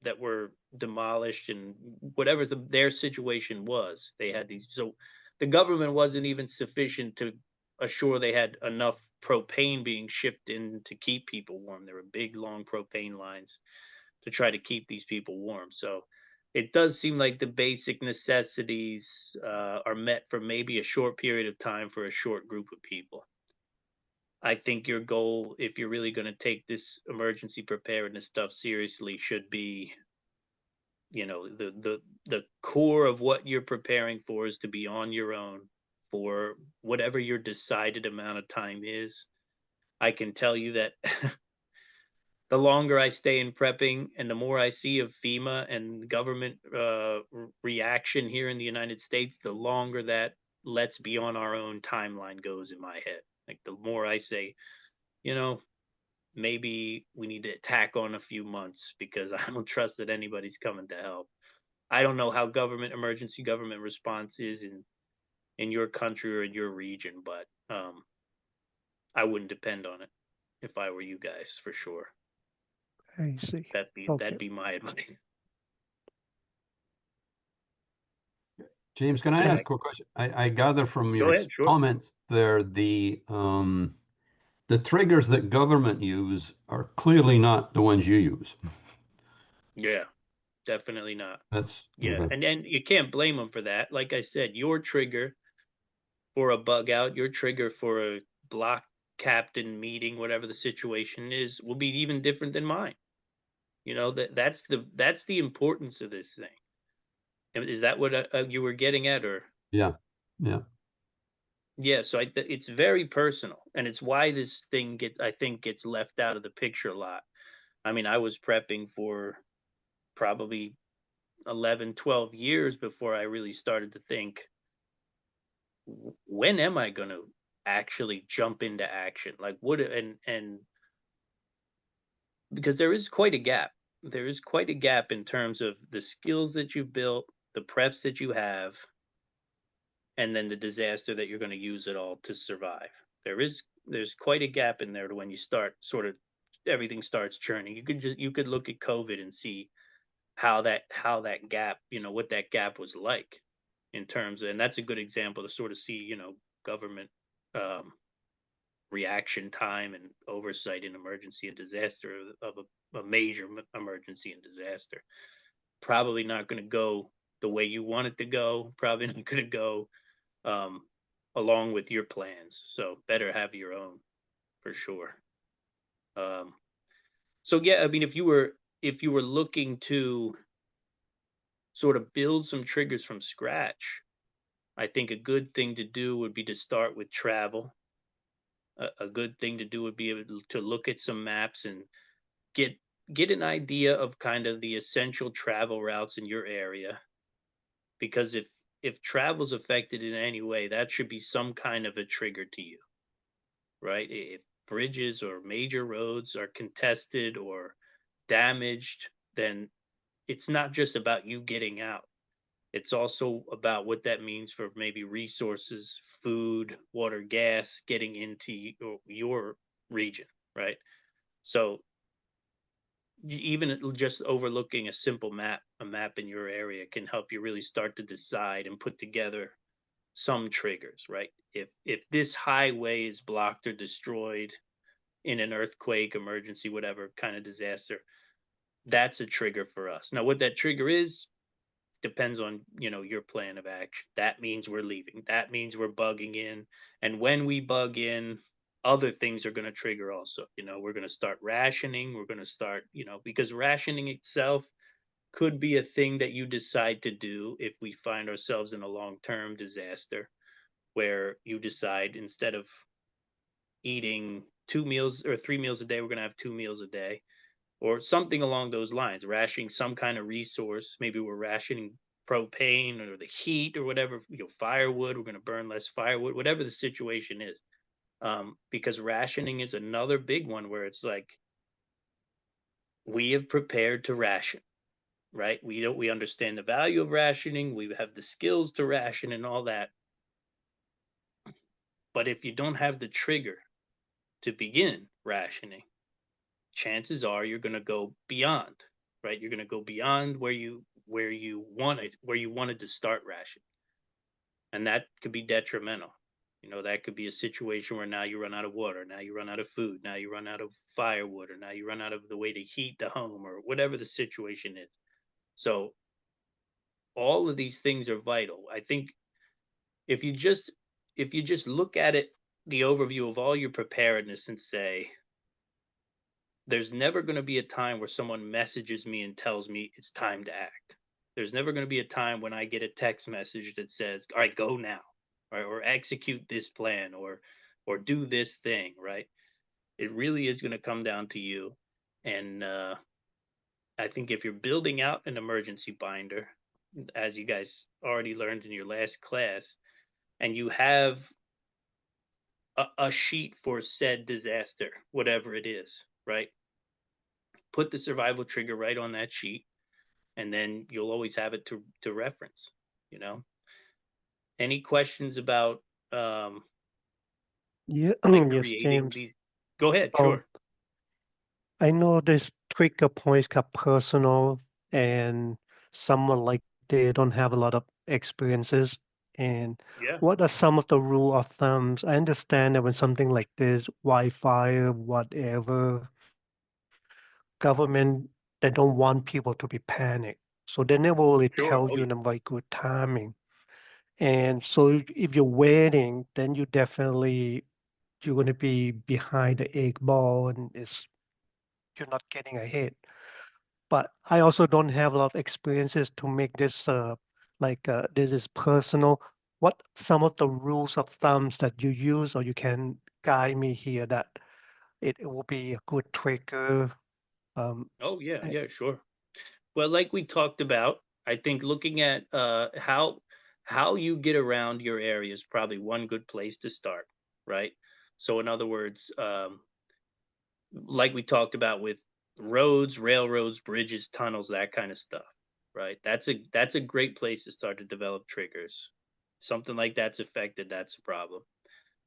that were demolished and whatever their situation was. They had these, so the government wasn't even sufficient to assure they had enough propane being shipped in to keep people warm. There were big, long propane lines to try to keep these people warm. So it does seem like the basic necessities are met for maybe a short period of time for a short group of people. I think your goal, if you're really going to take this emergency preparedness stuff seriously, should be, the core of what you're preparing for is to be on your own for whatever your decided amount of time is. I can tell you that the longer I stay in prepping and the more I see of FEMA and government reaction here in the United States, the longer that let's be on our own timeline goes in my head. Like the more I say, you know, maybe we need to tack on a few months because I don't trust that anybody's coming to help. I don't know how emergency government response is in your country or in your region, but I wouldn't depend on it if I were you guys, for sure. I see. That'd Okay. be my advice. James, can I Yeah. ask a quick question? I gather from Go your ahead, sure. comments there, the triggers that government use are clearly not the ones you use. Yeah, definitely not. That's Yeah, okay. and you can't blame them for that. Like I said, your trigger for a bug out, your trigger for a block captain meeting, whatever the situation is, will be even different than mine. That's the importance of this thing. Is that what you were getting at, or? Yeah, yeah. Yeah, so it's very personal, and it's why this thing I think gets left out of the picture a lot. I mean, I was prepping for probably 11, 12 years before I really started to think, when am I going to actually jump into action? Like what, and because there is quite a gap. There is quite a gap in terms of the skills that you built, the preps that you have, and then the disaster that you're going to use it all to survive. There's quite a gap in there to when you start sort of everything starts churning. You could look at COVID and see how that gap, what that gap was like in terms of, and that's a good example to sort of see, government um, reaction time and oversight in emergency and disaster of a major emergency and disaster. Probably not going to go the way you want it to go. Probably not going to go um, along with your plans. So better have your own for sure. So yeah, I mean, if you were looking to sort of build some triggers from scratch, I think a good thing to do would be to start with travel. A good thing to do would be able to look at some maps and get get an idea of kind of the essential travel routes in your area. Because if travel's affected in any way, that should be some kind of a trigger to you, right? If bridges or major roads are contested or damaged, then it's not just about you getting out. It's also about what that means for maybe resources, food, water, gas, getting into your region, right? So even just overlooking a simple a map in your area can help you really start to decide and put together some triggers, right? If this highway is blocked or destroyed in an earthquake, emergency, whatever kind of disaster, that's a trigger for us. Now, what that trigger is depends on, your plan of action. That means we're leaving. That means we're bugging in. And when we bug in, other things are going to trigger also. We're going to start rationing. We're going to start, because rationing itself could be a thing that you decide to do if we find ourselves in a long-term disaster where you decide, instead of eating 2 meals or 3 meals a day, we're going to have 2 meals a day, or something along those lines, rationing some kind of resource. Maybe we're rationing propane or the heat or whatever, firewood. We're going to burn less firewood, whatever the situation is. Because rationing is another big one where it's like, we have prepared to ration, right? We understand the value of rationing. We have the skills to ration and all that. But if you don't have the trigger to begin rationing, chances are you're going to go beyond right? You're going to go beyond where you wanted to start ration, and that could be detrimental. That could be a situation where now you run out of water, now you run out of food, now you run out of firewood, or now you run out of the way to heat the home, or whatever the situation is. So all of these things are vital. I think if you just look at it, the overview of all your preparedness, and say, there's never going to be a time where someone messages me and tells me it's time to act. There's never going to be a time when I get a text message that says, all right, go now, right? Or execute this plan, or do this thing, right? It really is going to come down to you. And I think if you're building out an emergency binder, as you guys already learned in your last class, and you have a sheet for said disaster, whatever it is, right? Put the survival trigger right on that sheet, and then you'll always have it to reference. Any questions about Yeah, like yes, creating James. these? Go ahead, Oh, sure. I know this trigger points got personal, and someone like they don't have a lot of experiences. And Yeah, what are some of the rule of thumbs? I understand that when something like this, wildfire, whatever, government, they don't want people to be panicked. So they never really sure. tell Oh you yeah. in the right good timing. And so if you're waiting, then you're going to be behind the eight ball, and you're not getting ahead. But I also don't have a lot of experiences to make this this is personal. What some of the rules of thumbs that you use, or you can guide me here that it will be a good trigger. Um, Oh yeah, I- yeah, sure. Well, like we talked about, I think looking at how you get around your area is probably one good place to start, right? So in other words, like we talked about with roads, railroads, bridges, tunnels, that kind of stuff, right? That's a great place to start to develop triggers. Something like that's affected, that's a problem.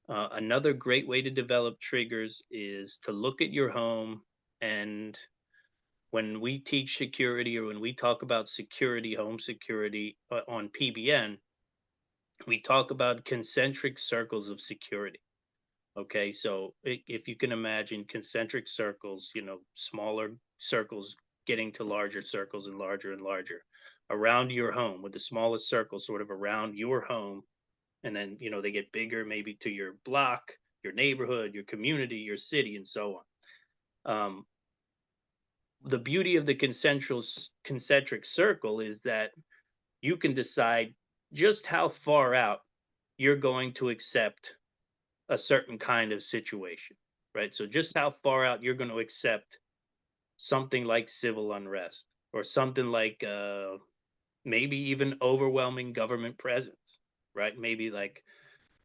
Another great way to develop triggers is to look at your home. And when we teach security, or when we talk about security, home security, on PBN, we talk about concentric circles of security. Okay, so if you can imagine concentric circles, smaller circles getting to larger circles, and larger around your home, with the smallest circle sort of around your home. And then, they get bigger, maybe to your block, your neighborhood, your community, your city, and so on. The beauty of the concentric circle is that you can decide just how far out you're going to accept a certain kind of situation, right? So just how far out you're going to accept something like civil unrest, or something like maybe even overwhelming government presence, right? Maybe like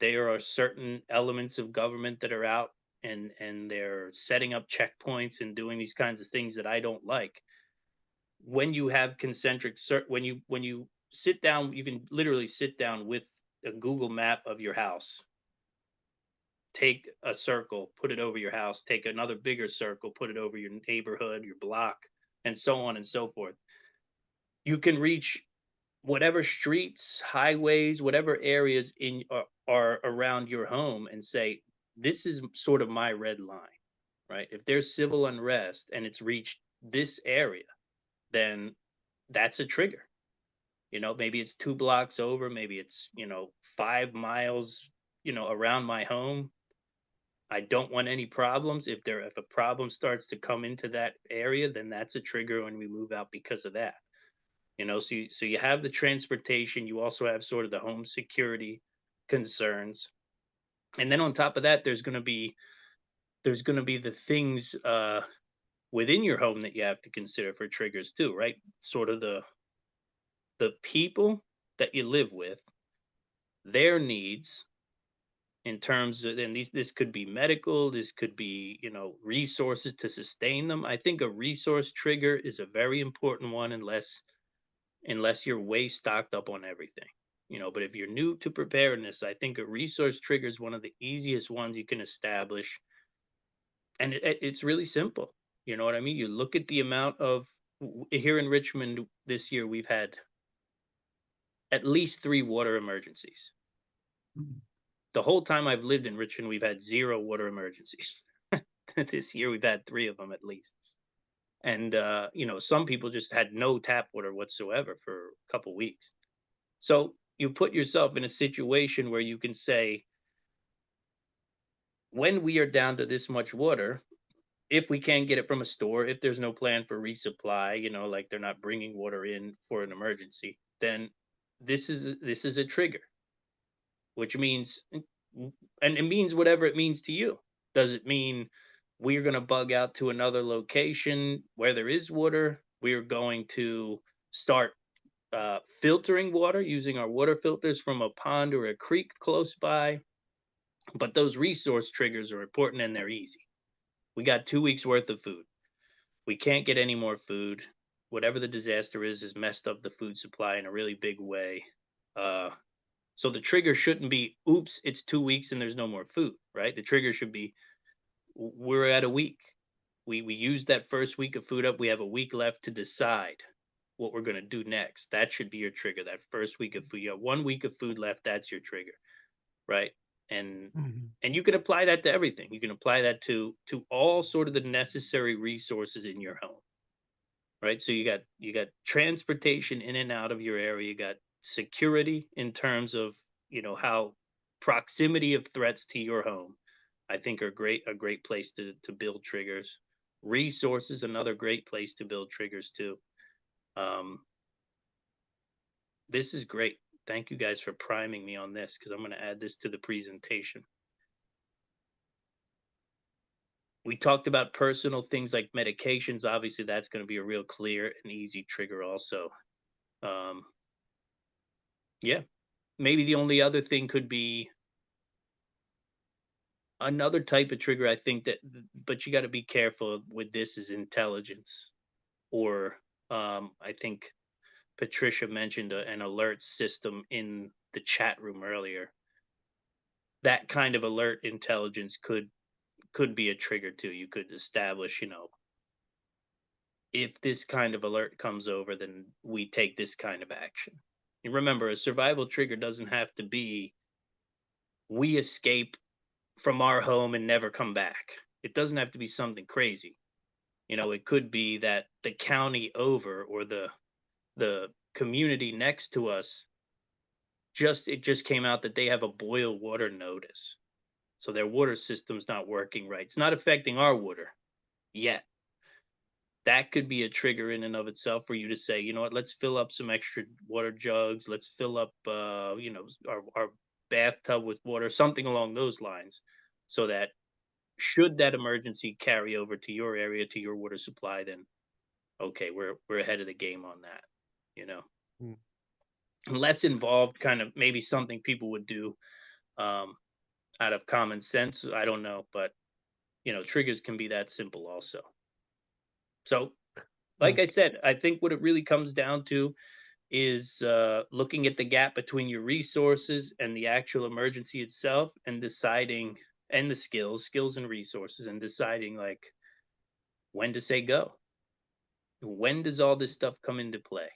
there are certain elements of government that are out, and they're setting up checkpoints and doing these kinds of things that I don't like. When you have when you sit down, you can literally sit down with a Google map of your house, take a circle, put it over your house, take another bigger circle, put it over your neighborhood, your block, and so on and so forth. You can reach whatever streets, highways, whatever areas are around your home, and say, this is sort of my red line, right? If there's civil unrest and it's reached this area, then that's a trigger. Maybe it's 2 blocks over, maybe it's, 5 miles, around my home. I don't want any problems. If a problem starts to come into that area, then that's a trigger when we move out because of that. So you have the transportation, you also have sort of the home security concerns. And then on top of that, there's going to be the things within your home that you have to consider for triggers too, right? Sort of the people that you live with, their needs, in terms of, and this could be medical, this could be, resources to sustain them. I think a resource trigger is a very important one, unless you're way stocked up on everything. But if you're new to preparedness, I think a resource trigger is one of the easiest ones you can establish. And it's really simple. You know what I mean? You look at the amount of here in Richmond this year, we've had at least 3 water emergencies. The whole time I've lived in Richmond, we've had 0 water emergencies. This year, we've had 3 of them at least. And, you know, some people just had no tap water whatsoever for a couple weeks. So you put yourself in a situation where you can say, when we are down to this much water, if we can't get it from a store, if there's no plan for resupply, you know, like they're not bringing water in for an emergency, then this is a trigger, which means, and it means whatever it means to you. Does it mean we're going to bug out to another location where there is water? We're going to start filtering water using our water filters from a pond or a creek close by. But those resource triggers are important and they're easy. We got 2 weeks worth of food. We can't get any more food. Whatever the disaster is messed up the food supply in a really big way. So the trigger shouldn't be, oops, it's 2 weeks and there's no more food, right? The trigger should be, we're at a week. We used that first week of food up. We have a week left to decide what we're going to do next. That should be your trigger. That first week of food. You have 1 week of food left. That's your trigger, right? And you can apply that to everything. You can apply that to all sort of the necessary resources in your home, right? So you got transportation in and out of your area. You got security in terms of, you know, how proximity of threats to your home, I think, are a great place to build triggers. Resources, another great place to build triggers too. This is great. Thank you guys for priming me on this, because I'm going to add this to the presentation. We talked about personal things like medications. Obviously, that's going to be a real clear and easy trigger also. Yeah, maybe the only other thing could be another type of trigger, I think, that, but you got to be careful with this, is intelligence. Or I think Patricia mentioned an alert system in the chat room earlier. That kind of alert intelligence could be a trigger too. You could establish, you know, if this kind of alert comes over, then we take this kind of action. You remember, a survival trigger doesn't have to be we escape from our home and never come back. It doesn't have to be something crazy. You know, it could be that the county over or the community next to us it just came out that they have a boil water notice. So their water system's not working right. It's not affecting our water yet. That could be a trigger in and of itself for you to say, you know what, let's fill up some extra water jugs. Let's fill up, you know, our bathtub with water, something along those lines, so that should that emergency carry over to your area, to your water supply, then okay, we're ahead of the game on that, you know. Less involved, kind of maybe something people would do out of common sense. I don't know, but you know, triggers can be that simple also. So, like I said, I think what it really comes down to is looking at the gap between your resources and the actual emergency itself, and deciding, and the skills and resources, and deciding like when to say go. When does all this stuff come into play?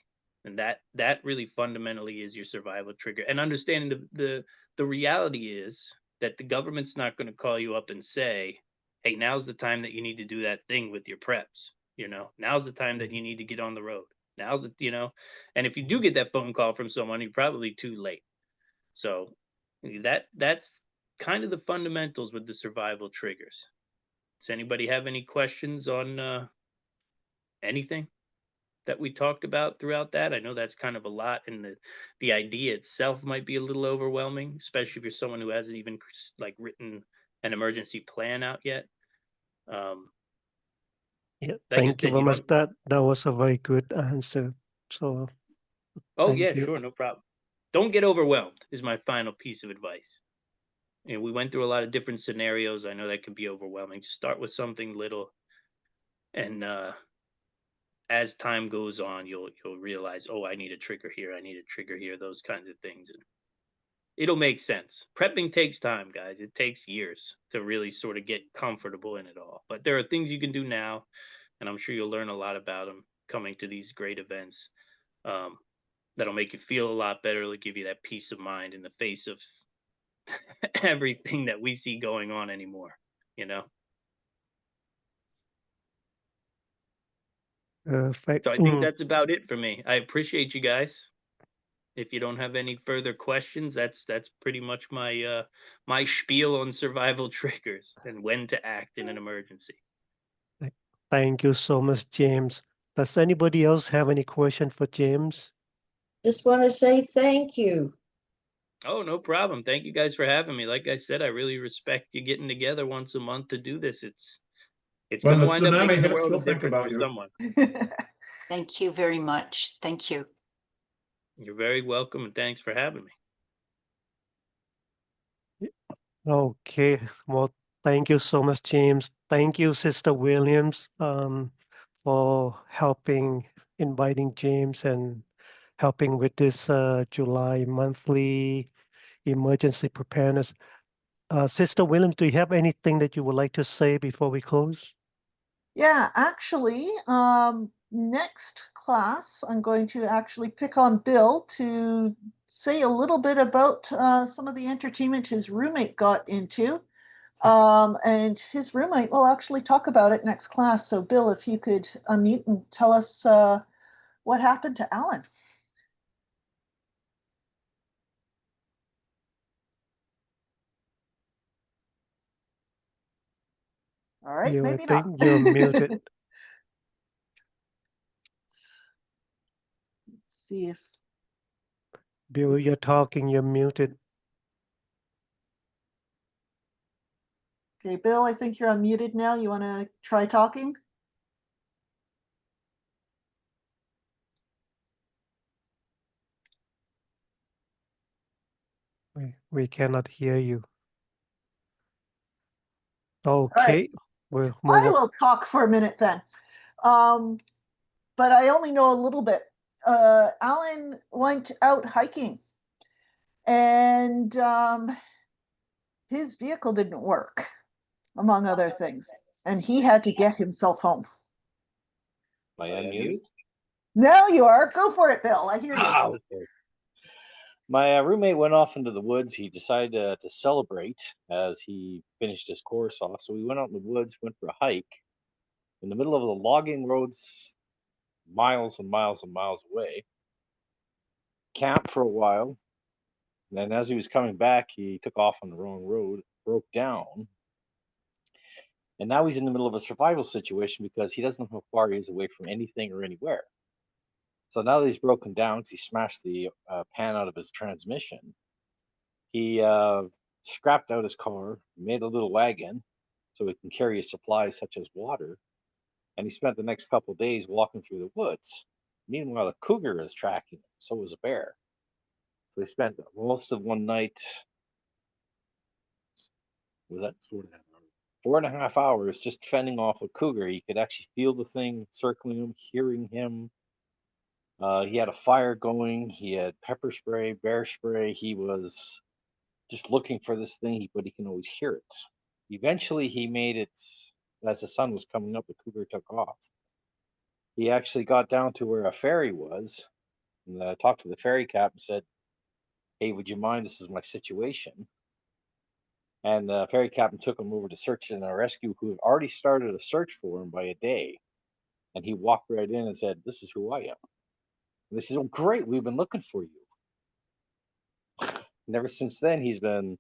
And that really fundamentally is your survival trigger. And understanding the reality is that the government's not going to call you up and say, hey, now's the time that you need to do that thing with your preps. You know, now's the time that you need to get on the road. Now's the, you know, and if you do get that phone call from someone, you're probably too late. So that's kind of the fundamentals with the survival triggers. Does anybody have any questions on anything that we talked about throughout that? I know that's kind of a lot, and the idea itself might be a little overwhelming, especially if you're someone who hasn't even like written an emergency plan out yet. Yeah, Like I thank you said, very you much. don't. That was a very good answer. So Oh thank yeah, you. sure, no problem. Don't get overwhelmed is my final piece of advice. You know, we went through a lot of different scenarios. I know that can be overwhelming. Just start with something little, and as time goes on, you'll realize, oh, I need a trigger here. I need a trigger here. Those kinds of things, and it'll make sense. Prepping takes time, guys. It takes years to really sort of get comfortable in it all. But there are things you can do now, and I'm sure you'll learn a lot about them coming to these great events. That'll make you feel a lot better. It'll give you that peace of mind in the face of everything that we see going on anymore, you know? Perfect. So I think that's about it for me. I appreciate you guys. If you don't have any further questions, that's pretty much my my spiel on survival triggers and when to act in an emergency. Thank you so much, James. Does anybody else have any question for James? Just want to say thank you. Oh, no problem. Thank you guys for having me. Like I said, I really respect you getting together once a month to do this. It's When going to the wind up tsunami making a hits, world we'll of think difference about for you. someone. Thank you very much. Thank you. You're very welcome, and thanks for having me. Okay, well, thank you so much, James. Thank you, Sister Williams, for inviting James and helping with this July monthly emergency preparedness. Sister Williams, do you have anything that you would like to say before we close? Yeah, actually, next class, I'm going to actually pick on Bill to say a little bit about some of the entertainment his roommate got into. And his roommate will actually talk about it next class. So, Bill, if you could unmute and tell us what happened to Alan. All right, I maybe think not. you're muted. Let's see if Bill, you're talking, you're muted. Okay, Bill, I think you're unmuted now. You want to try talking? We cannot hear you. Okay, we'll move I on. will talk for a minute then. But I only know a little bit. Alan went out hiking and his vehicle didn't work, among other things, and he had to get himself home. Am I unmuted? Now you are. Go for it, Bill. I hear you. Okay. My roommate went off into the woods. He decided to celebrate as he finished his course off. So we went out in the woods, went for a hike in the middle of the logging roads, miles and miles and miles away. Camped for a while. And then as he was coming back, he took off on the wrong road, broke down. And now he's in the middle of a survival situation because he doesn't know how far he is away from anything or anywhere. So now that he's broken down, he smashed the pan out of his transmission. He scrapped out his car, made a little wagon so he can carry his supplies such as water, and he spent the next couple of days walking through the woods. Meanwhile, a cougar is tracking him, so was a bear. So he spent most of one night, was that 4.5 hours? 4.5 hours just fending off a cougar. He could actually feel the thing circling him, hearing him. He had a fire going. He had pepper spray, bear spray. He was just looking for this thing, but he can always hear it. Eventually, he made it as the sun was coming up. The cougar took off. He actually got down to where a ferry was and talked to the ferry captain and said, "Hey, would you mind? This is my situation." And the ferry captain took him over to search and rescue, who had already started a search for him by a day. And he walked right in and said, "This is who I am." And they said, "Oh, great, we've been looking for you." And ever since then, he's been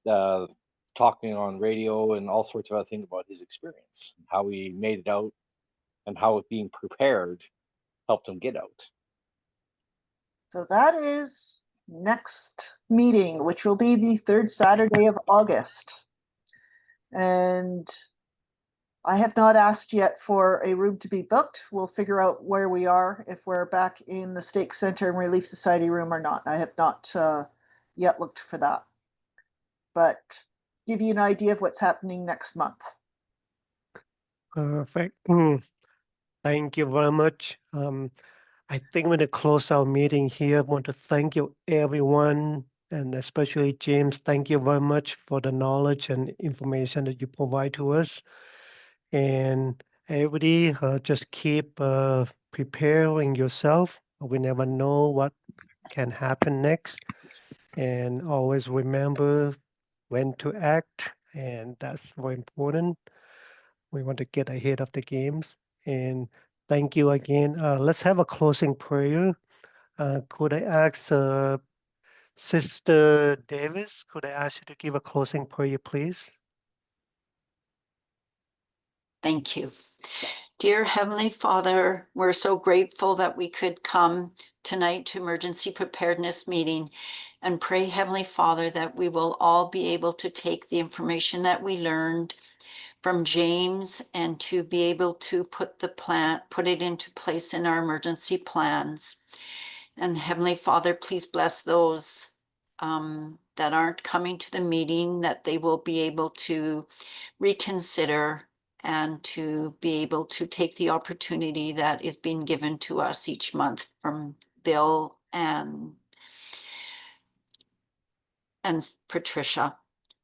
talking on radio and all sorts of other things about his experience, how he made it out, and how being prepared helped him get out. So that is next meeting, which will be the third Saturday of August. And I have not asked yet for a room to be booked. We'll figure out where we are, if we're back in the Stake Center and Relief Society room or not. I have not yet looked for that. But give you an idea of what's happening next month. Perfect. Thank you very much. I think we're going to close our meeting here. I want to thank you, everyone, and especially James. Thank you very much for the knowledge and information that you provide to us. And everybody just keep preparing yourself. We never know what can happen next. And always remember when to act. And that's very important. We want to get ahead of the games. And thank you again. Let's have a closing prayer. Could I ask Sister Davis, could I ask you to give a closing prayer, please? Thank you. Dear Heavenly Father, we're so grateful that we could come tonight to emergency preparedness meeting and pray, Heavenly Father, that we will all be able to take the information that we learned from James and to be able to put it into place in our emergency plans. And Heavenly Father, please bless those that aren't coming to the meeting, that they will be able to reconsider and to be able to take the opportunity that is being given to us each month from Bill and Patricia.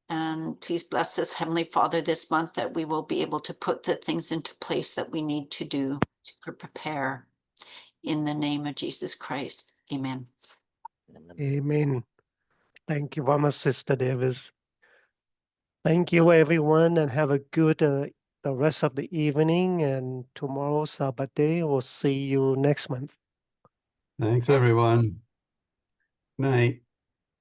And please bless us, Heavenly Father, this month that we will be able to put the things into place that we need to do to prepare. In the name of Jesus Christ, amen. Amen. Thank you very much, Sister Davis. Thank you, everyone, and have a good the rest of the evening. And tomorrow, Sabbath day, we'll see you next month. Thanks, everyone. Night.